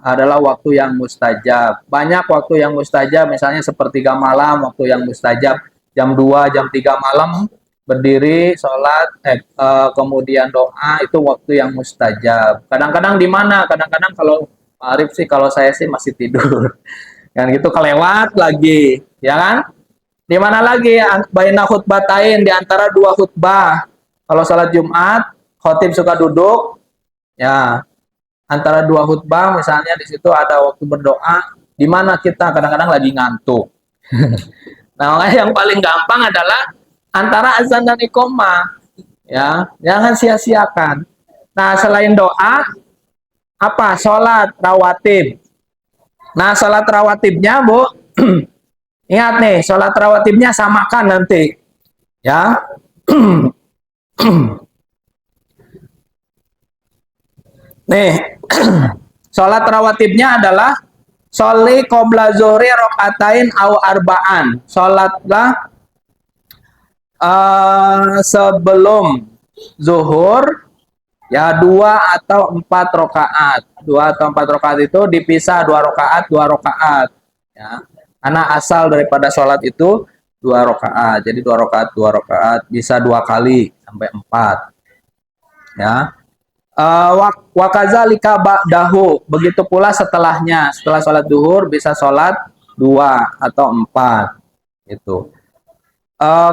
S1: adalah waktu yang mustajab. Banyak waktu yang mustajab, misalnya sepertiga malam, waktu yang mustajab, jam 2, jam 3 malam, berdiri, sholat, kemudian doa, itu waktu yang mustajab. Kadang-kadang di mana? Kadang-kadang kalau Arif sih, kalau saya sih masih tidur. Kan gitu kelewat lagi, ya kan? Di mana lagi? Baina khutbatain, di antara dua khutbah. Kalau sholat Jumat, khotib suka duduk, ya, antara dua khutbah misalnya di situ ada waktu berdoa, di mana kita kadang-kadang lagi ngantuk. Nah, yang paling gampang adalah antara azan dan iqomah, ya, jangan sia-siakan. Nah, selain doa, apa? Sholat rawatib. Nah, sholat rawatibnya, Bu, ingat nih, sholat rawatibnya samakan nanti, ya. Nih, sholat rawatibnya adalah Soli qobla zuhri rokaatain au arba'an. Sholatlah sebelum zuhur, ya, 2 atau 4 rakaat. 2 atau 4 rakaat itu dipisah 2 rakaat, 2 rakaat. Ya. Karena asal daripada sholat itu 2 rakaat. Jadi 2 rakaat, 2 rakaat bisa 2 kali sampai 4. Ya. Wakazalika ba'dahu, begitu pula setelahnya, setelah sholat duhur bisa sholat 2 atau 4 itu.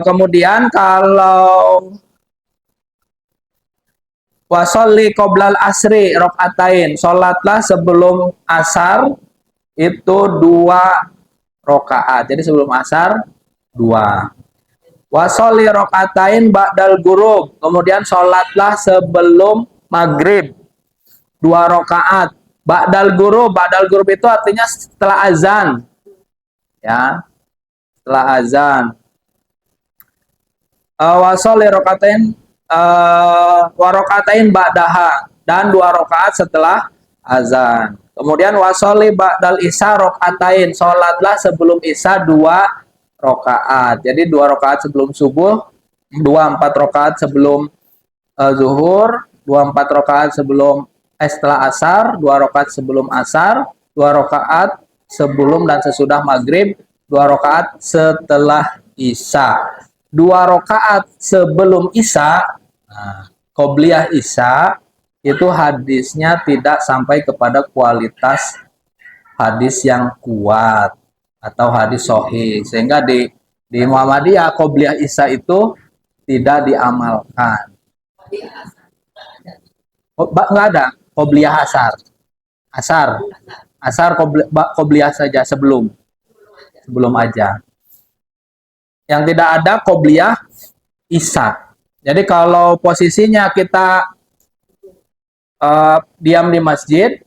S1: Kemudian kalau wasolli qoblal asri rokaatain, sholatlah sebelum asar itu 2 rakaat. Jadi sebelum asar 2. Wasolli rokaatain ba'dal gurub, kemudian sholatlah sebelum maghrib 2 rakaat. Ba'dal gurub itu artinya setelah azan, ya, setelah azan. Wasolli rakatain warokatain ba'daha, dan 2 rakaat setelah azan. Kemudian wasolli ba'dal isya rakatain, sholatlah sebelum isya 2 rakaat. Jadi 2 rakaat sebelum subuh, 4 rakaat sebelum zuhur, 4 rakaat sebelum setelah asar, 2 rakaat sebelum asar, 2 rakaat sebelum dan sesudah maghrib, 2 rakaat setelah isya. 2 rakaat sebelum isya, nah, qobliyah isya itu hadisnya tidak sampai kepada kualitas hadis yang kuat atau hadis sahih, sehingga di Muhammadiyah qobliyah isya itu tidak diamalkan. Nggak ada qobliyah asar. Asar qobliyah saja sebelum aja. Yang tidak ada qobliyah isya. Jadi kalau posisinya kita diam di masjid,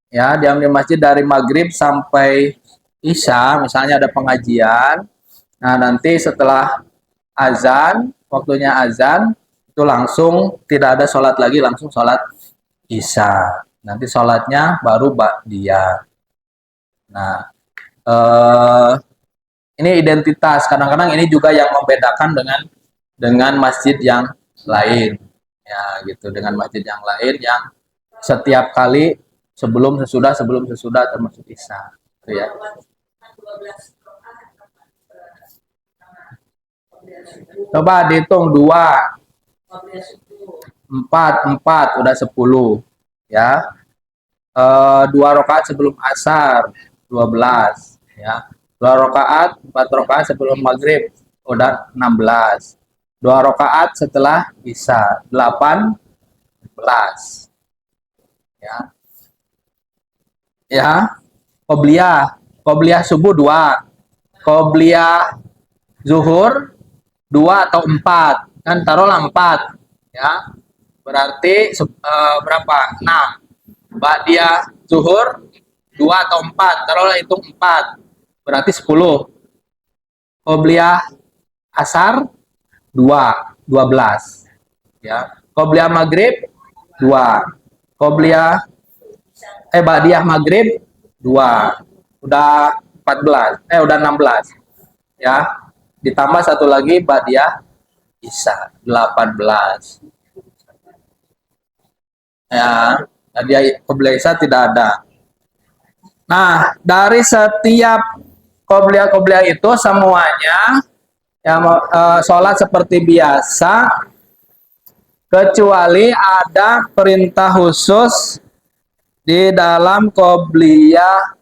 S1: ya, diam di masjid dari maghrib sampai isya, misalnya ada pengajian, nah nanti setelah azan, waktunya azan, itu langsung tidak ada sholat lagi, langsung sholat isya. Nanti sholatnya baru ba'diyah. Nah, ini identitas. Kadang-kadang ini juga yang membedakan dengan masjid yang lain, ya, gitu. Dengan masjid yang lain yang setiap kali sebelum sesudah termasuk isya, gitu ya. Coba dihitung 2, 4 udah 10, ya. 2 rakaat sebelum asar 12, ya. 2 rakaat, 4 rakaat sebelum maghrib udah 16. 2 rakaat setelah Isya 18. Ya. Ya. Qobliyah subuh 2. Qobliyah zuhur 2 atau 4. Kan taruhlah 4. Ya. Berarti berapa? 6. Ba'diyah zuhur 2 atau 4. Taruhlah hitung 4. Berarti 10. Qobliyah asar 12. Ya. Qobliyah maghrib 2. Qobliyah ba'diyah maghrib 2. Udah 14. Udah 16. Ya. Ditambah satu lagi ba'diyah isya 18. Ya. Ba'diyah qobliyah isya tidak ada. Nah, dari setiap qobliyah itu semuanya yang sholat seperti biasa, kecuali ada perintah khusus di dalam qobliyah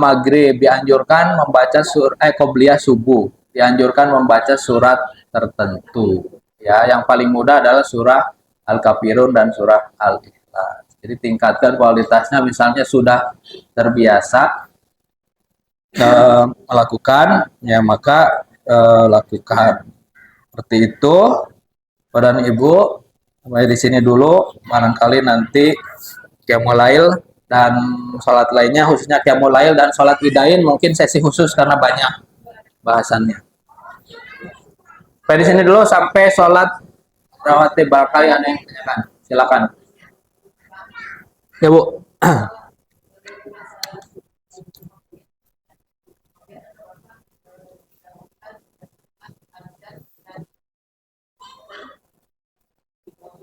S1: maghrib, dianjurkan membaca qobliyah subuh, dianjurkan membaca surat tertentu. Ya, yang paling mudah adalah surah Al-Kafirun dan surah Al-Ikhlas. Jadi tingkatkan kualitasnya, misalnya sudah terbiasa melakukan, ya maka lakukan seperti itu. Dan Ibu sampai di sini dulu, barangkali nanti qiyamul lail dan sholat lainnya, khususnya qiyamul lail dan sholat idain mungkin sesi khusus karena banyak bahasannya. Sampai di sini dulu, sampai sholat rawatib. Barangkali ada yang tanyakan, silakan. Ya Bu.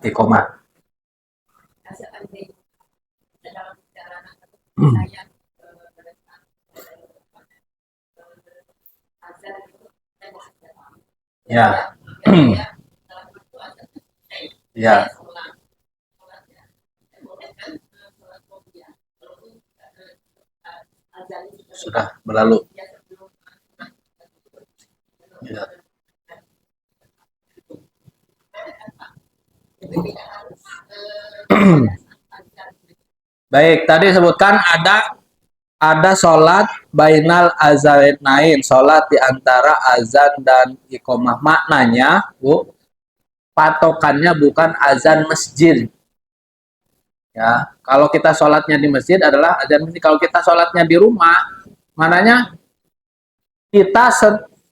S1: Iqomah. Ya. Ya. Sudah berlalu. Ya. Baik, tadi sebutkan ada sholat bainal azanain, sholat di antara azan dan iqomah. Maknanya, Bu, patokannya bukan azan masjid. Ya, kalau kita sholatnya di masjid adalah azan masjid. Kalau kita sholatnya di rumah, maknanya kita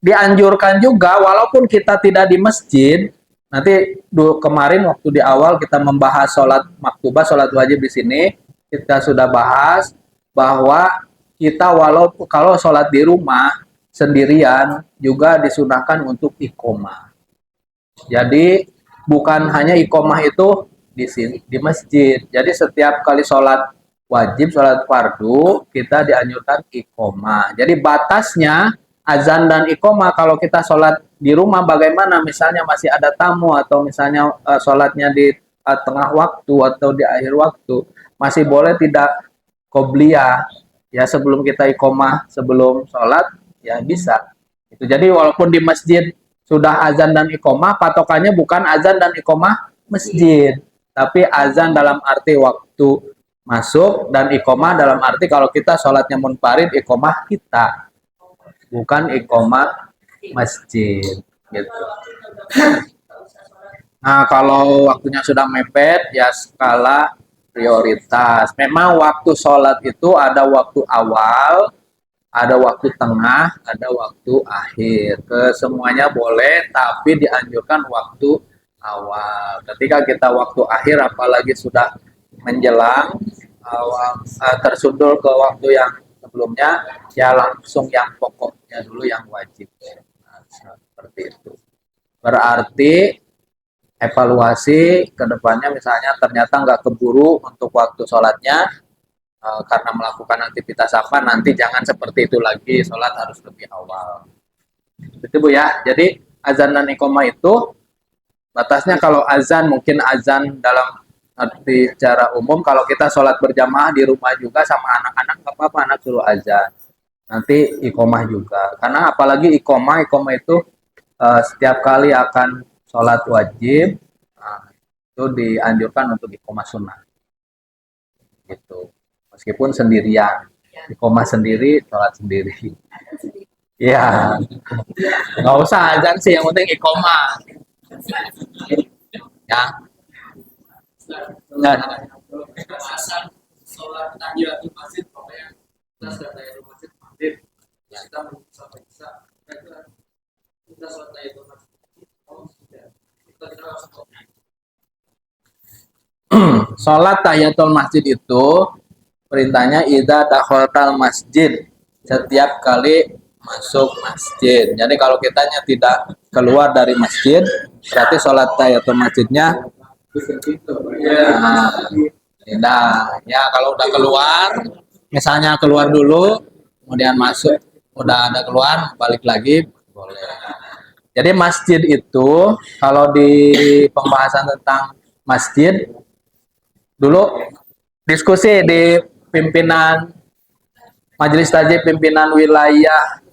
S1: dianjurkan juga, walaupun kita tidak di masjid. Nanti kemarin waktu di awal kita membahas sholat maktubah, sholat wajib di sini, kita sudah bahas bahwa kita walaupun kalau sholat di rumah sendirian juga disunahkan untuk iqomah. Jadi bukan hanya iqomah itu di masjid. Jadi setiap kali sholat wajib, sholat fardu, kita dianjurkan iqomah. Jadi batasnya azan dan iqomah kalau kita sholat di rumah bagaimana? Misalnya masih ada tamu atau misalnya sholatnya di tengah waktu atau di akhir waktu, masih boleh tidak qobliyah ya sebelum kita iqomah, sebelum sholat ya bisa. Itu jadi walaupun di masjid sudah azan dan iqomah, patokannya bukan azan dan iqomah masjid, tapi azan dalam arti waktu masuk dan iqomah dalam arti kalau kita sholatnya munfarid, iqomah kita, bukan iqomah masjid gitu. Nah, kalau waktunya sudah mepet ya skala prioritas. Memang waktu sholat itu ada waktu awal, ada waktu tengah, ada waktu akhir. Kesemuanya boleh, tapi dianjurkan waktu awal. Ketika kita waktu akhir, apalagi sudah menjelang tersundul ke waktu yang sebelumnya, ya langsung yang pokoknya dulu, yang wajib. Nah, seperti itu. Berarti evaluasi ke depannya, misalnya ternyata nggak keburu untuk waktu sholatnya, karena melakukan aktivitas apa, nanti jangan seperti itu lagi, sholat harus lebih awal. Itu Bu ya. Jadi azan dan iqomah itu batasnya, kalau azan mungkin azan dalam arti secara umum, kalau kita sholat berjamaah di rumah juga sama anak-anak nggak apa-apa, anak suruh azan. nanti iqomah juga. Karena apalagi iqomah itu setiap kali akan sholat wajib, nah, itu dianjurkan untuk iqomah sunnah. Gitu. Meskipun sendirian, iqomah sendiri, sholat sendiri. Ya, nggak usah azan sih, yang penting iqomah. Ya, nggak. Sholat tahiyatul masjid, pokoknya kita sholat tahiyatul masjid maghrib, kita sampai bisa kita sholat tahiyatul masjid. Sholat tahiyatul masjid itu perintahnya idza dakhaltal masjid, setiap kali masuk masjid. Jadi kalau kitanya tidak keluar dari masjid, berarti sholat tahiyatul masjidnya nah, ya kalau udah keluar, misalnya keluar dulu, kemudian masuk, udah ada keluar, balik lagi, boleh. Jadi masjid itu, kalau di pembahasan tentang masjid, dulu diskusi di pimpinan majelis tajid pimpinan wilayah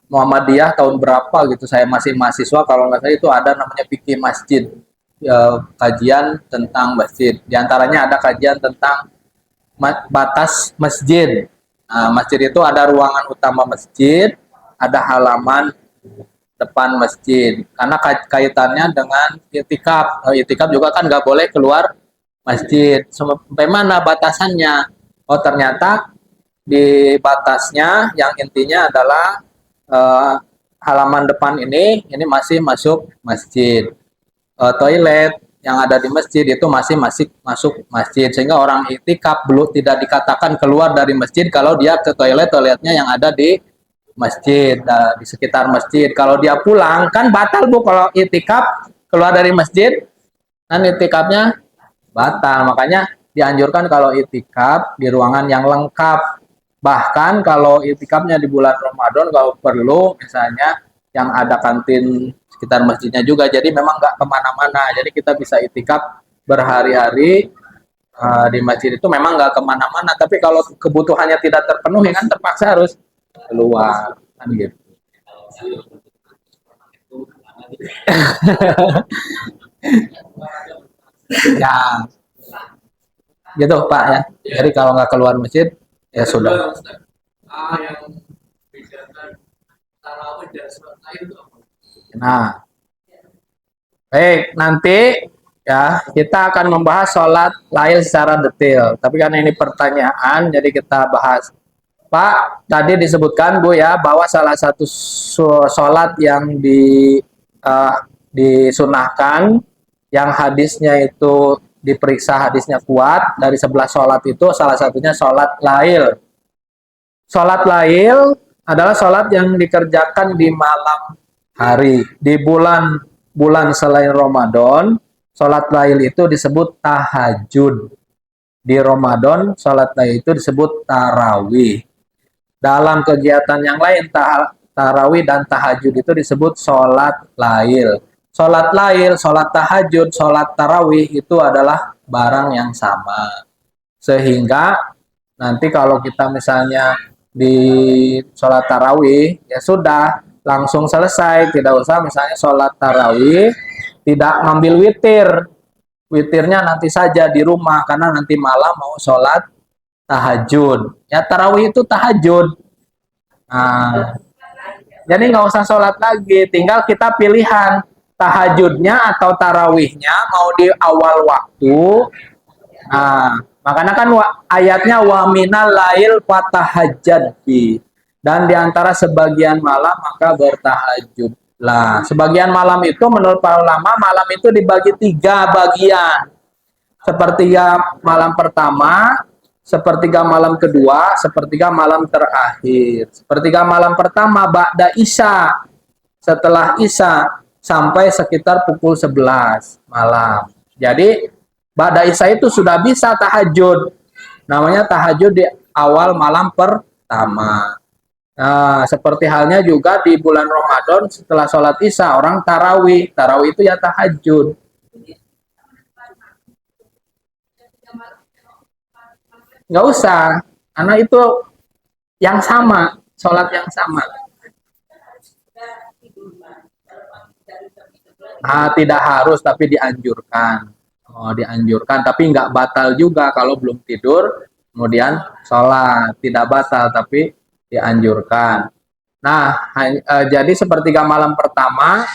S1: Muhammadiyah tahun berapa gitu, saya masih mahasiswa, kalau nggak salah itu ada namanya fikih masjid, kajian tentang masjid. Di antaranya ada kajian tentang batas masjid. Nah, masjid itu ada ruangan utama masjid, ada halaman depan masjid. Karena kaitannya dengan itikaf. Itikaf juga kan nggak boleh keluar masjid. Sampai mana batasannya? Oh, ternyata di batasnya yang intinya adalah halaman depan ini masih masuk masjid. Toilet yang ada di masjid itu masih masuk masjid, sehingga orang itikaf belum tidak dikatakan keluar dari masjid kalau dia ke toiletnya yang ada di masjid, di sekitar masjid. Kalau dia pulang kan batal Bu kalau itikaf keluar dari masjid, kan itikafnya batal. Makanya dianjurkan kalau itikaf di ruangan yang lengkap. Bahkan kalau itikafnya di bulan Ramadan, kalau perlu misalnya yang ada kantin sekitar masjidnya juga. Jadi memang nggak kemana-mana. Jadi kita bisa itikaf berhari-hari di masjid itu memang nggak kemana-mana. Tapi kalau kebutuhannya tidak terpenuhi kan terpaksa harus keluar kan gitu. Ya gitu Pak ya. Jadi kalau nggak keluar masjid ya sudah. Nah, baik, nanti ya kita akan membahas sholat lail secara detail. Tapi karena ini pertanyaan, jadi kita bahas. Pak, tadi disebutkan Bu ya bahwa salah satu sholat yang uh, disunahkan, yang hadisnya itu diperiksa hadisnya kuat dari 11 sholat itu salah satunya sholat lail. Sholat lail adalah sholat yang dikerjakan di malam hari, di bulan selain Ramadan. Sholat lail itu disebut tahajud. Di Ramadan, sholat lail itu disebut tarawih. Dalam kegiatan yang lain, tarawih dan tahajud itu disebut sholat lail. Sholat lail, sholat tahajud, sholat tarawih itu adalah barang yang sama. Sehingga nanti kalau kita misalnya di sholat tarawih, ya sudah, langsung selesai. Tidak usah misalnya sholat tarawih, tidak ngambil witir. Witirnya nanti saja di rumah, karena nanti malam mau sholat tahajud. Ya tarawih itu tahajud. Nah, jadi nggak usah sholat lagi, tinggal kita pilihan tahajudnya atau tarawihnya mau di awal waktu. Nah, makanya kan ayatnya wa minal lail fatahajjad bi. Dan diantara sebagian malam maka bertahajud. Lah, sebagian malam itu menurut para ulama malam itu dibagi 3 bagian. Sepertiga malam pertama, sepertiga malam kedua, sepertiga malam terakhir. Sepertiga malam pertama ba'da isya, setelah isya sampai sekitar pukul 11 malam. Jadi ba'da isya itu sudah bisa tahajud. Namanya tahajud di awal malam pertama. Nah, seperti halnya juga di bulan Ramadan setelah sholat isya orang tarawih. Tarawih itu ya tahajud. Nggak usah, karena itu yang sama. sholat yang sama. Tidak harus, tapi dianjurkan. Oh, dianjurkan, tapi nggak batal juga kalau belum tidur, kemudian sholat. Tidak batal, tapi dianjurkan. Nah, jadi sepertiga malam pertama,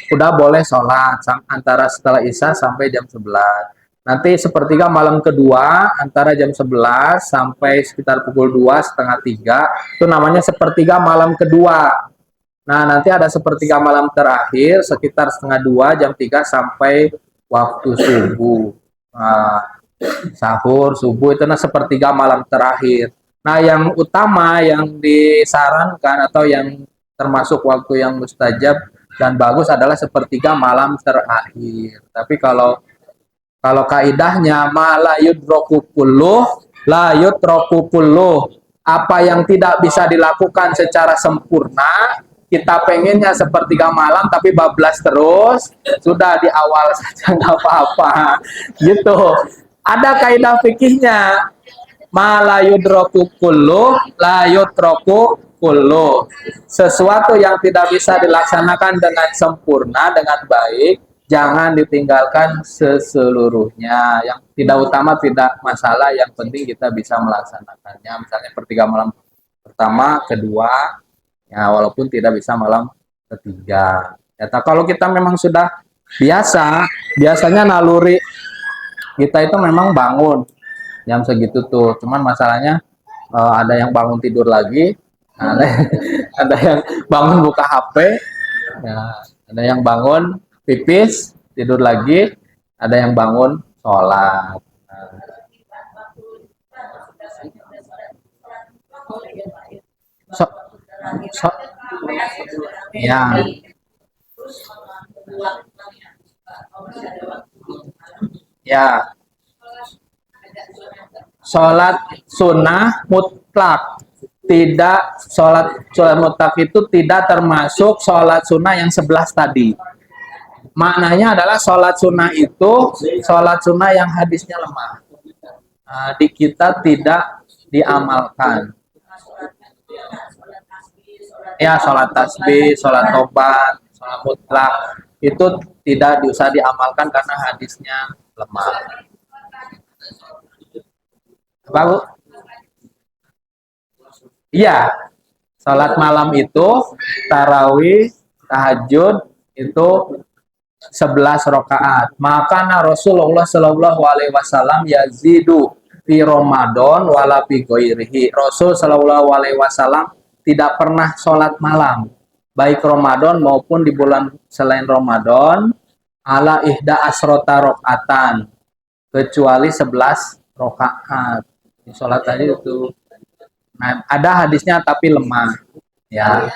S1: udah boleh sholat antara setelah Isya sampai jam 11. Nanti sepertiga malam kedua antara jam 11 sampai sekitar pukul 2 setengah 3 itu namanya sepertiga malam kedua. Nah, nanti ada sepertiga malam terakhir sekitar setengah 2 jam 3 sampai waktu subuh. Nah, sahur, subuh itu sepertiga malam terakhir. Nah, yang utama yang disarankan atau yang termasuk waktu yang mustajab dan bagus adalah sepertiga malam terakhir. Tapi kalau kaidahnya la yudroku kulluh, la yudroku kulluh. Apa yang tidak bisa dilakukan secara sempurna, kita pengennya sepertiga malam tapi bablas terus, sudah di awal saja nggak apa-apa. Gitu. Ada kaidah fikihnya. La yudroku kulluh, la yudroku kulluh. Sesuatu yang tidak bisa dilaksanakan dengan sempurna, dengan baik, jangan ditinggalkan seseluruhnya. Yang tidak utama tidak masalah, yang penting kita bisa melaksanakannya. Misalnya sepertiga malam pertama, kedua, ya walaupun tidak bisa malam ketiga. Ya, kalau kita memang sudah biasanya naluri kita itu memang bangun jam segitu tuh. Cuman masalahnya ada yang bangun tidur lagi, ada yang bangun buka HP, ya, ada yang bangun pipis, tidur lagi, ada yang bangun sholat. So, so, ya, ya, sholat sunnah mutlak. Tidak, sholat mutlak itu tidak termasuk sholat sunnah yang 11 tadi. Maknanya adalah sholat sunnah itu sholat sunnah yang hadisnya lemah. Di kita tidak diamalkan. Ya, sholat tasbih, sholat tobat, sholat mutlak itu tidak usah diamalkan karena hadisnya lemah. Bagus. Iya, sholat malam itu tarawih, tahajud itu 11 rakaat. Maka Rasulullah Shallallahu Alaihi Wasallam yazidu fi Ramadan wala fi ghairihi. Rasul Shallallahu Alaihi Wasallam tidak pernah sholat malam, baik Ramadan maupun di bulan selain Ramadan, ala ihda asrota rakaatan, kecuali 11 rakaat. Sholat tadi itu. Nah, ada hadisnya tapi lemah, ya.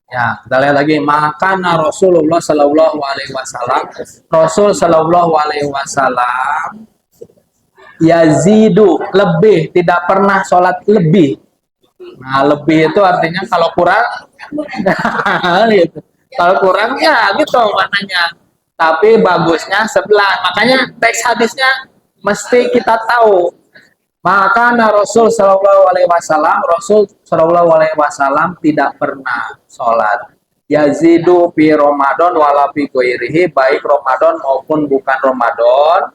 S1: Ya, kita lihat lagi. Maka Rasulullah Shallallahu Alaihi Wasallam, Rasul Shallallahu Alaihi Wasallam yazidu lebih, tidak pernah sholat lebih. Nah, lebih itu artinya kalau kurang, gitu. Kalau kurang ya gitu maknanya. Tapi bagusnya 11. Makanya teks hadisnya mesti kita tahu. Maka Rasul Shallallahu Alaihi Wasallam, Rasul Shallallahu Alaihi Wasallam tidak pernah sholat. Yazidu fi Ramadan wala fi ghairihi, baik Ramadan maupun bukan Ramadan,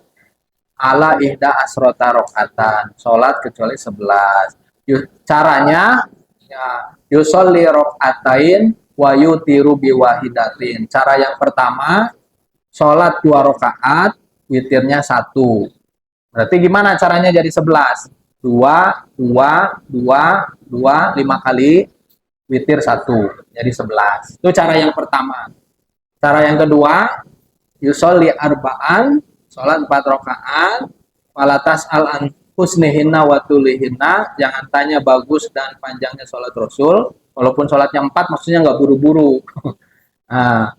S1: ala ihda asrota rakaatan, sholat kecuali 11. Caranya ya, yusolli rakaatain wa yutiru biwahidatin. Cara yang pertama, sholat 2 rakaat, witirnya 1. Berarti gimana caranya jadi 11? 2, 2, 2, 2, 5 kali, witir 1. Jadi 11. Itu cara yang pertama. Cara yang kedua, yusolli arba'an, sholat 4 rakaat, walatas al husnihinna wa tulihinna, jangan tanya bagus dan panjangnya sholat Rasul, walaupun sholat yang 4 maksudnya nggak buru-buru. Nah,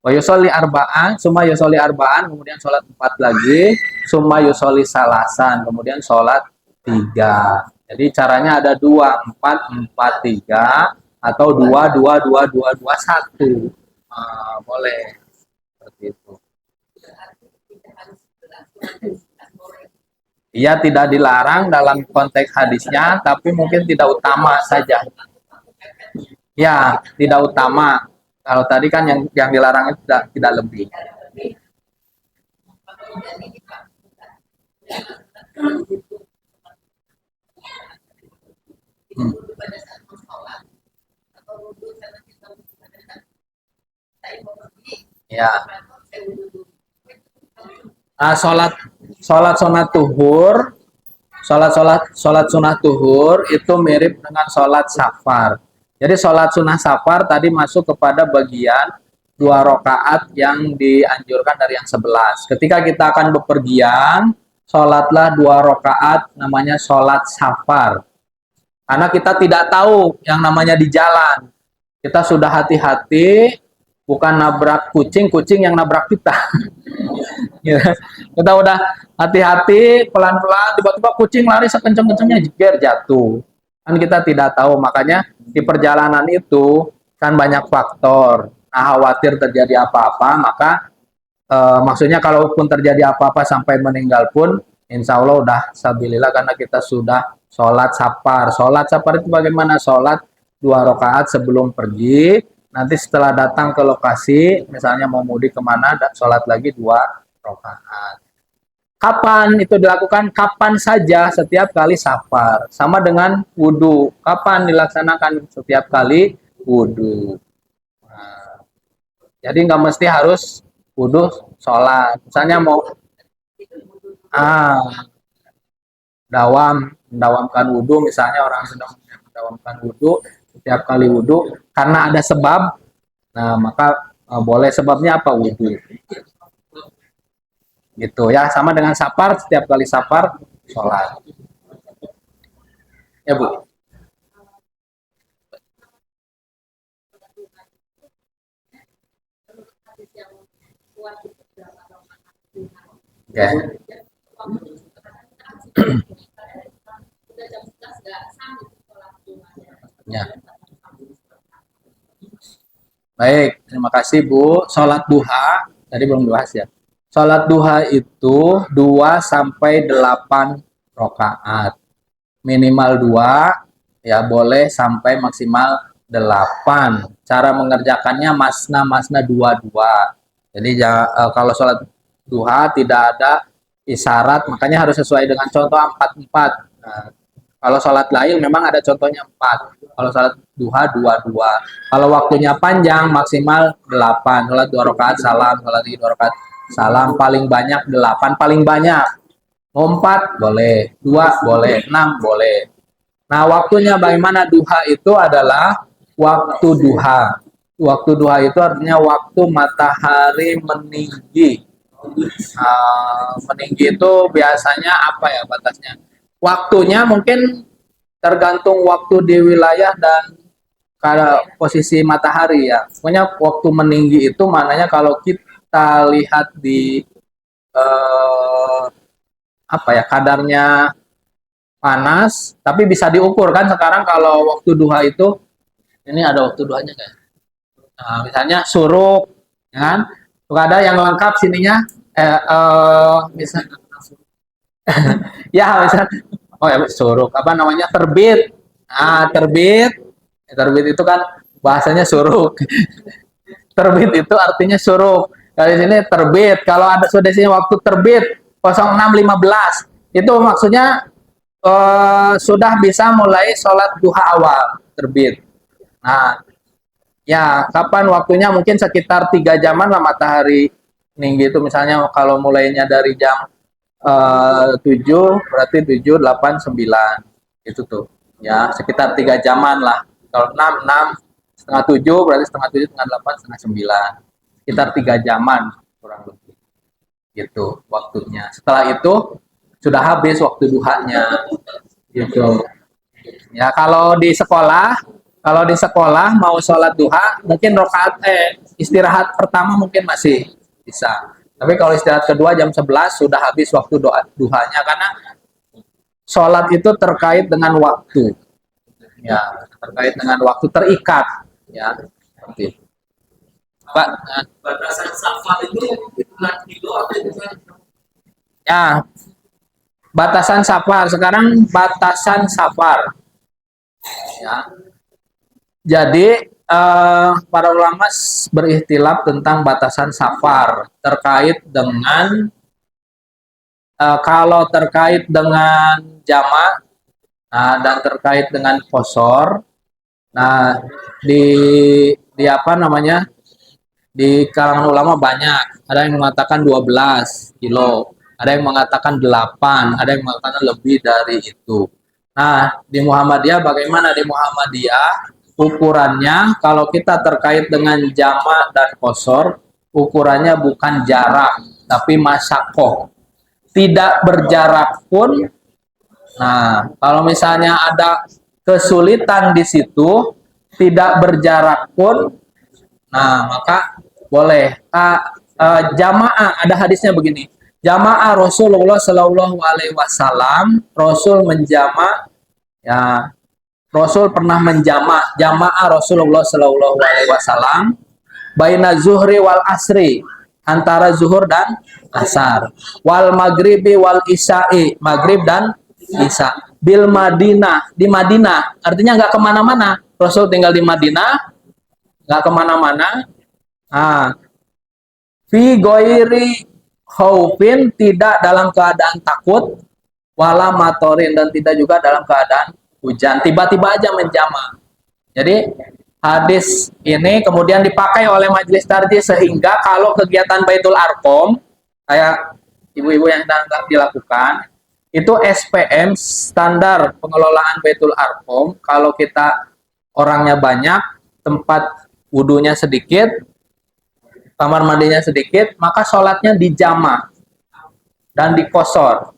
S1: wa yusolli arba'an, summa yusolli arba'an, kemudian sholat 4 lagi, summa yusolli salasan, kemudian sholat 3. Jadi caranya ada 2, 4, 4, 3, atau 2, 2, 2, 2, 2, 1. Boleh seperti itu. Ia tidak dilarang dalam konteks hadisnya, tapi mungkin tidak utama saja. Ya, tidak utama. Kalau tadi kan yang dilarang itu tidak lebih. Hmm. Ya. Sholat sholat sunat tuhur, sholat sunat tuhur itu mirip dengan sholat safar. Jadi sholat sunat safar tadi masuk kepada bagian 2 rakaat yang dianjurkan dari yang 11. Ketika kita akan bepergian, sholatlah 2 rakaat, namanya sholat safar. Karena kita tidak tahu yang namanya di jalan. Kita sudah hati-hati, bukan nabrak kucing, kucing yang nabrak kita. Ya. Kita udah hati-hati, pelan-pelan, tiba-tiba kucing lari sekencang-kencangnya, jeger, jatuh. Kan kita tidak tahu, makanya di perjalanan itu kan banyak faktor. Nah, khawatir terjadi apa-apa, maka maksudnya kalaupun terjadi apa-apa sampai meninggal pun, insya Allah udah sabilillah karena kita sudah sholat safar. Sholat safar itu bagaimana? Sholat 2 rakaat sebelum pergi, nanti setelah datang ke lokasi, misalnya mau mudik kemana, sholat lagi 2 rakaat. Kapan itu dilakukan? Kapan saja setiap kali safar. Sama dengan wudhu. Kapan dilaksanakan? Setiap kali wudhu. Nah, jadi nggak mesti harus wudhu sholat. Misalnya mau mendawamkan wudhu, misalnya orang sedang mendawamkan wudhu, setiap kali wudhu karena ada sebab, nah maka boleh. Sebabnya apa? Wudhu. Gitu ya, sama dengan safar, setiap kali safar sholat. Ya Bu. Ya. Ya. Baik, terima kasih Bu. Sholat duha, tadi belum dibahas ya. Sholat duha itu 2 sampai 8 rakaat. Minimal 2, ya boleh sampai maksimal 8. Cara mengerjakannya masna-masna 2-2. Jadi kalau sholat duha tidak ada isyarat, makanya harus sesuai dengan contoh 4-4. Nah, kalau sholat lain memang ada contohnya 4. Kalau sholat duha 2-2. Kalau waktunya panjang maksimal 8. Sholat 2 rakaat salam, sholat 2 rakaat salam, paling banyak 8, paling banyak. Mau 4 boleh, 2 boleh, 6 boleh. Nah, waktunya bagaimana? Duha itu adalah waktu duha. Waktu duha itu artinya waktu matahari meninggi. Meninggi itu biasanya apa ya batasnya? Waktunya mungkin tergantung waktu di wilayah dan karena posisi matahari ya. Pokoknya waktu meninggi itu maknanya kalau kita lihat di apa ya, kadarnya panas, tapi bisa diukur kan sekarang kalau waktu duha itu, ini ada waktu duhanya kayak. Nah, misalnya suruk, ya kan? Ada yang lengkap sininya, misal, ya misal, oh ya suruk, apa namanya, terbit. Nah, terbit itu kan bahasanya suruk. Terbit itu artinya suruk. Dari sini terbit. Kalau ada sudah sini waktu terbit 06.15, itu maksudnya sudah bisa mulai sholat duha awal terbit. Nah, ya kapan waktunya? Mungkin sekitar 3 jaman lah matahari tinggi itu. Misalnya kalau mulainya dari jam 7, berarti 7, 8, 9 itu tuh. Ya, sekitar 3 jaman lah. Kalau 6, setengah 7, berarti setengah 7, setengah 8, setengah 9. Sekitar 3 jaman kurang lebih. Gitu waktunya. Setelah itu sudah habis waktu duhanya. Gitu. Ya, kalau di sekolah mau sholat duha, mungkin istirahat pertama mungkin masih bisa. Tapi kalau istirahat kedua jam 11 sudah habis waktu duhanya, karena sholat itu terkait dengan waktu. Ya, terkait dengan waktu, terikat. Ya, seperti itu. Pak, batasan safar itu hitungan kilo atau hitungan? Ya, batasan safar. Sekarang batasan safar. Ya. Jadi para ulama berikhtilaf tentang batasan safar terkait dengan kalau terkait dengan jamak, dan terkait dengan kosor. Nah, di apa namanya? Di kalangan ulama banyak. Ada yang mengatakan 12 kilo, ada yang mengatakan 8, ada yang mengatakan lebih dari itu. Nah, di Muhammadiyah bagaimana? Di Muhammadiyah ukurannya kalau kita terkait dengan jamak dan kosor, ukurannya bukan jarak, tapi masakoh. Tidak berjarak pun. Nah, kalau misalnya ada kesulitan di situ, tidak berjarak pun, nah maka boleh. Jamaah, ada hadisnya begini. Jamaah Rasulullah Shallallahu Alaihi Wasallam, Rasul menjama, ya, Rasul pernah menjama, jamaah Rasulullah Shallallahu Alaihi Wasallam baina zuhri wal asri, antara zuhur dan asar, wal maghribi wal isya'i, maghrib dan isya, bil Madinah, di Madinah, artinya nggak kemana-mana. Rasul tinggal di Madinah, nggak kemana-mana. Ah, fi goiri khaufin, tidak dalam keadaan takut, wala matorin, dan tidak juga dalam keadaan hujan, tiba-tiba aja menjama. Jadi hadis ini kemudian dipakai oleh majelis tarjih sehingga kalau kegiatan Baitul Arqam kayak ibu-ibu yang sedang dilakukan itu SPM, standar pengelolaan Baitul Arqam, kalau kita orangnya banyak, tempat wudhunya sedikit, kamar mandinya sedikit, maka sholatnya dijama dan dikosor.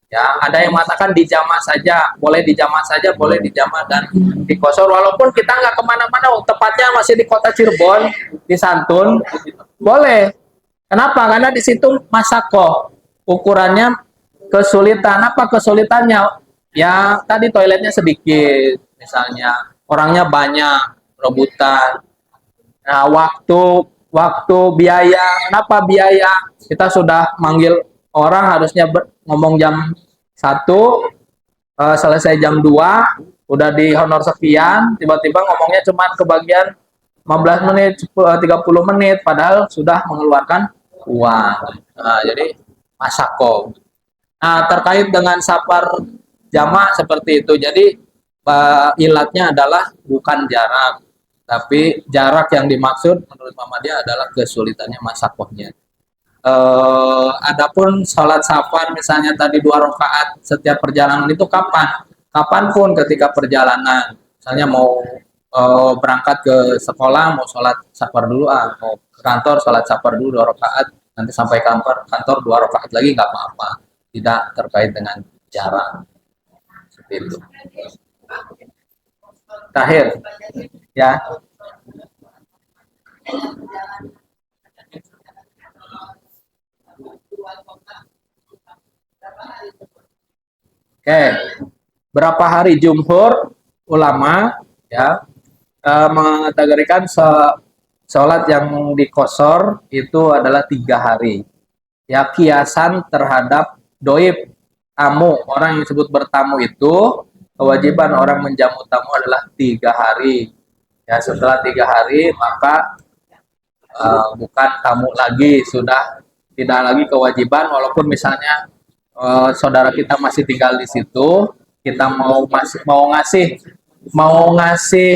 S1: Ya, ada yang mengatakan dijama saja, boleh dijama saja, boleh dijama dan dikosor. Walaupun kita nggak kemana-mana, tepatnya masih di kota Cirebon, di Santun, boleh. Kenapa? Karena di situ masako, ukurannya kesulitan. Apa kesulitannya? Ya, tadi toiletnya sedikit, misalnya orangnya banyak, rebutan. Nah, waktu biaya, kenapa biaya? Kita sudah manggil orang harusnya ngomong jam 1, selesai jam 2, udah di honor sekian, tiba-tiba ngomongnya cuma kebagian 15 menit, 30 menit, padahal sudah mengeluarkan uang. Nah, jadi masako. Nah, terkait dengan safar jamak seperti itu. Jadi ilatnya adalah bukan jarak, tapi jarak yang dimaksud menurut Muhammadiyah adalah kesulitannya masakohnya. Adapun sholat safar misalnya tadi 2 rakaat setiap perjalanan itu kapan? Kapanpun ketika perjalanan. Misalnya mau berangkat ke sekolah, mau sholat safar dulu, mau ke kantor sholat safar dulu 2 rakaat, nanti sampai kantor 2 rakaat lagi nggak apa-apa. Tidak terkait dengan jarak seperti itu. Terakhir, ya. Oke, berapa hari jumhur ulama, ya, mengategorikan sholat yang dikosor itu adalah 3 hari. Ya, kiasan terhadap doib, tamu, orang yang disebut bertamu itu kewajiban orang menjamu tamu adalah 3 hari. Ya, setelah 3 hari maka bukan tamu lagi, sudah tidak lagi kewajiban. Walaupun misalnya saudara kita masih tinggal di situ, kita mau ngasih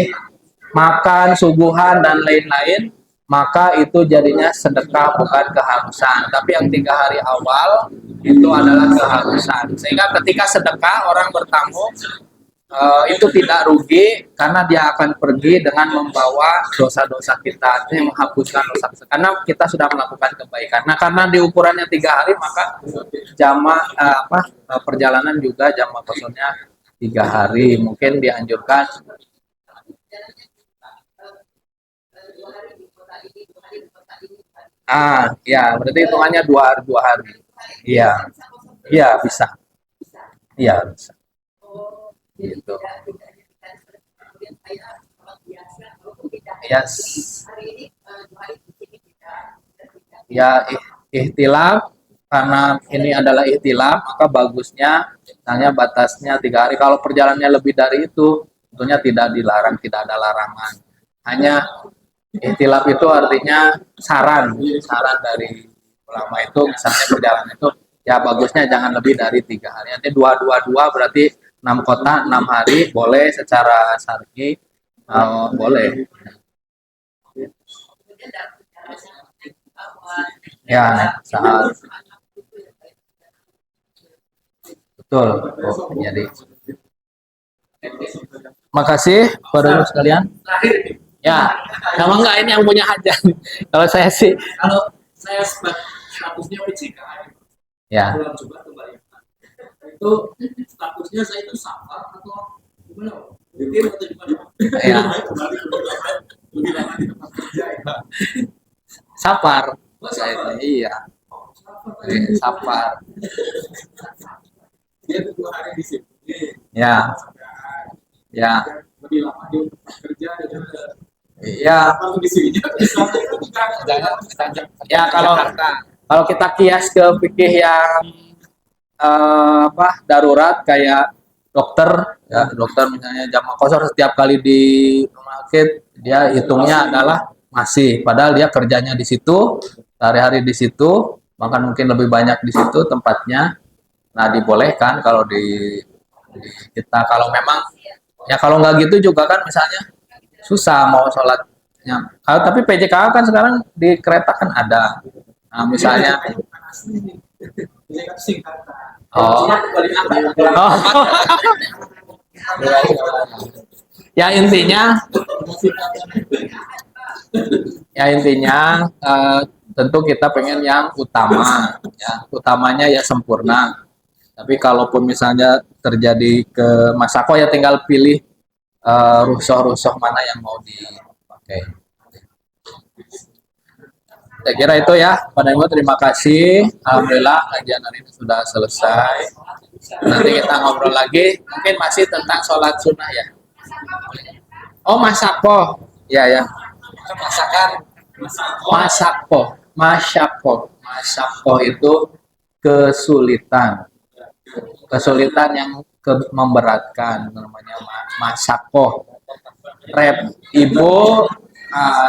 S1: makan, suguhan dan lain-lain, maka itu jadinya sedekah bukan keharusan. Tapi yang 3 hari awal itu adalah keharusan. Sehingga ketika sedekah orang bertamu itu tidak rugi karena dia akan pergi dengan membawa dosa-dosa kita, ini menghapuskan dosa, karena kita sudah melakukan kebaikan. Nah, karena di ukurannya 3 hari, maka perjalanan juga jamaah kosongnya 3 hari. Mungkin dianjurkan. Ya, berarti hitungannya 2 hari. Iya, iya bisa. Iya bisa. Gitu. Yes. Ya, ihtilaf karena ini adalah ikhtilaf, maka bagusnya misalnya batasnya 3 hari. Kalau perjalanannya lebih dari itu, tentunya tidak dilarang, tidak ada larangan. Hanya ikhtilaf itu artinya saran, saran dari ulama itu, misalnya perjalanan itu ya bagusnya jangan lebih dari 3 hari. Nanti dua berarti 6 kota 6 hari boleh secara syar'i, boleh. Ya, saat betul. Oh, jadi makasih para sekalian. Ya, sama enggak ini yang punya hajat. Kalau saya sih,
S2: Kalau saya statusnya PJK,
S1: ya,
S2: pulang coba kembali. Itu statusnya saya itu sabar atau gimana? Bikin atau gimana?
S1: ya,
S2: Kembali lebih lama di tempat kerja.
S1: sapar. Saya itu, iya, sapar.
S2: Dia 2 hari di sini.
S1: Ya, ya,
S2: Lebih lama di tempat kerja dan
S1: ya,
S2: kalau di sini bisa
S1: ya kalau kita kias ke fikih yang apa darurat kayak dokter, ya dokter misalnya jam kosor setiap kali di rumah sakit dia hitungnya adalah masih, padahal dia kerjanya di situ, sehari-hari di situ, bahkan mungkin lebih banyak di situ tempatnya. Nah dibolehkan kalau di kita, kalau memang ya kalau nggak gitu juga kan misalnya susah mau sholatnya. Tapi PJKA kan sekarang di kereta kan ada. Nah, misalnya oh, oh. Ya intinya tentu kita pengen yang utama, ya utamanya ya sempurna. Tapi kalaupun misalnya terjadi ke masako ya tinggal pilih rusuh-rusuh mana yang mau dipakai. Saya kira itu ya, Pak Ibu, terima kasih. Alhamdulillah kajian hari ini sudah selesai. Nanti kita ngobrol lagi, mungkin masih tentang sholat sunnah ya. Oh masako, ya ya. Masakan, masako, masako itu kesulitan, kesulitan yang memberatkan, namanya masako. Rep, ibu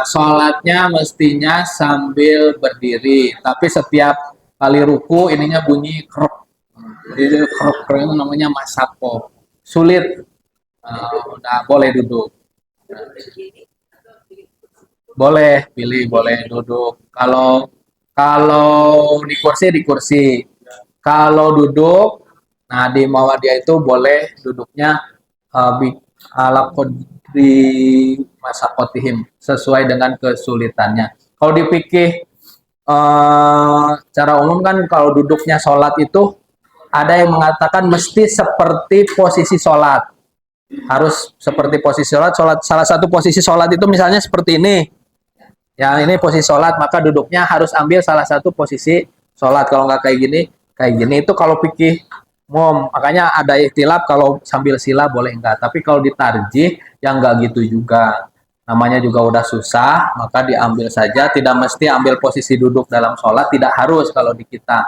S1: sholatnya mestinya sambil berdiri, tapi setiap kali ruku ininya bunyi krok, jadi krok itu namanya masako, sulit. Udah boleh duduk, boleh pilih, boleh duduk. Kalau kalau di kursi, kalau duduk, nah di Muhammadiyah itu boleh duduknya ala di masa kotihim sesuai dengan kesulitannya. Kalau dipikir cara umum kan kalau duduknya sholat itu ada yang mengatakan mesti seperti posisi sholat, harus seperti posisi sholat. Salah satu posisi sholat itu misalnya seperti ini, ya ini posisi sholat, maka duduknya harus ambil salah satu posisi sholat. Kalau nggak kayak gini itu kalau pikir makanya ada ikhtilaf kalau sambil sila boleh enggak. Tapi kalau ditarjih yang enggak gitu juga. Namanya juga udah susah, maka diambil saja. Tidak mesti ambil posisi duduk dalam sholat, tidak harus kalau di kita.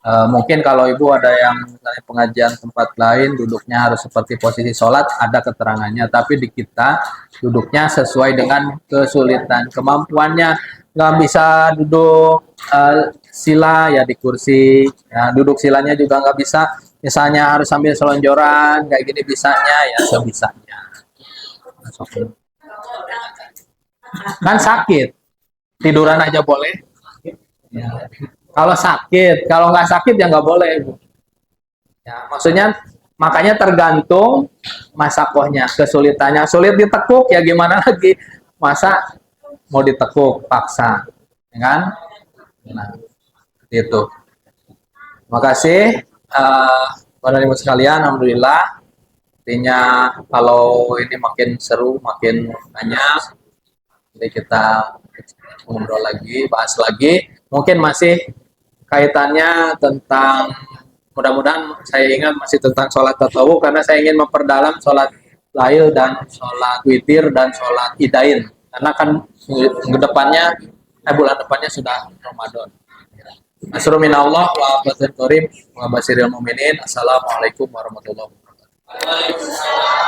S1: Mungkin kalau ibu ada yang pengajian tempat lain duduknya harus seperti posisi sholat, ada keterangannya. Tapi di kita duduknya sesuai dengan kesulitan, kemampuannya. Nggak bisa duduk sila ya di kursi, ya, duduk silanya juga nggak bisa. Misalnya harus sambil selonjoran kayak gini, bisanya ya sebisanya. Kan sakit, tiduran aja boleh. Ya. Kalau sakit, kalau nggak sakit ya nggak boleh, Bu. Ya, maksudnya makanya tergantung masakohnya, kesulitannya. Sulit ditekuk ya gimana lagi? Masa mau ditekuk paksa, ya kan? Nah, itu. Terima kasih, para ibu sekalian. Alhamdulillah. Artinya kalau ini makin seru, makin banyak. Jadi kita ngobrol lagi, bahas lagi. Mungkin masih kaitannya tentang, mudah-mudahan saya ingat masih tentang sholat tatawu, karena saya ingin memperdalam sholat lail dan sholat witir dan sholat idain, karena kan ke depannya bulan depannya sudah Ramadan. Nasrun minallah wa fathun qarib wa basyiril mu'minin. Assalamualaikum warahmatullahi wabarakatuh.
S2: Waalaikumsalam.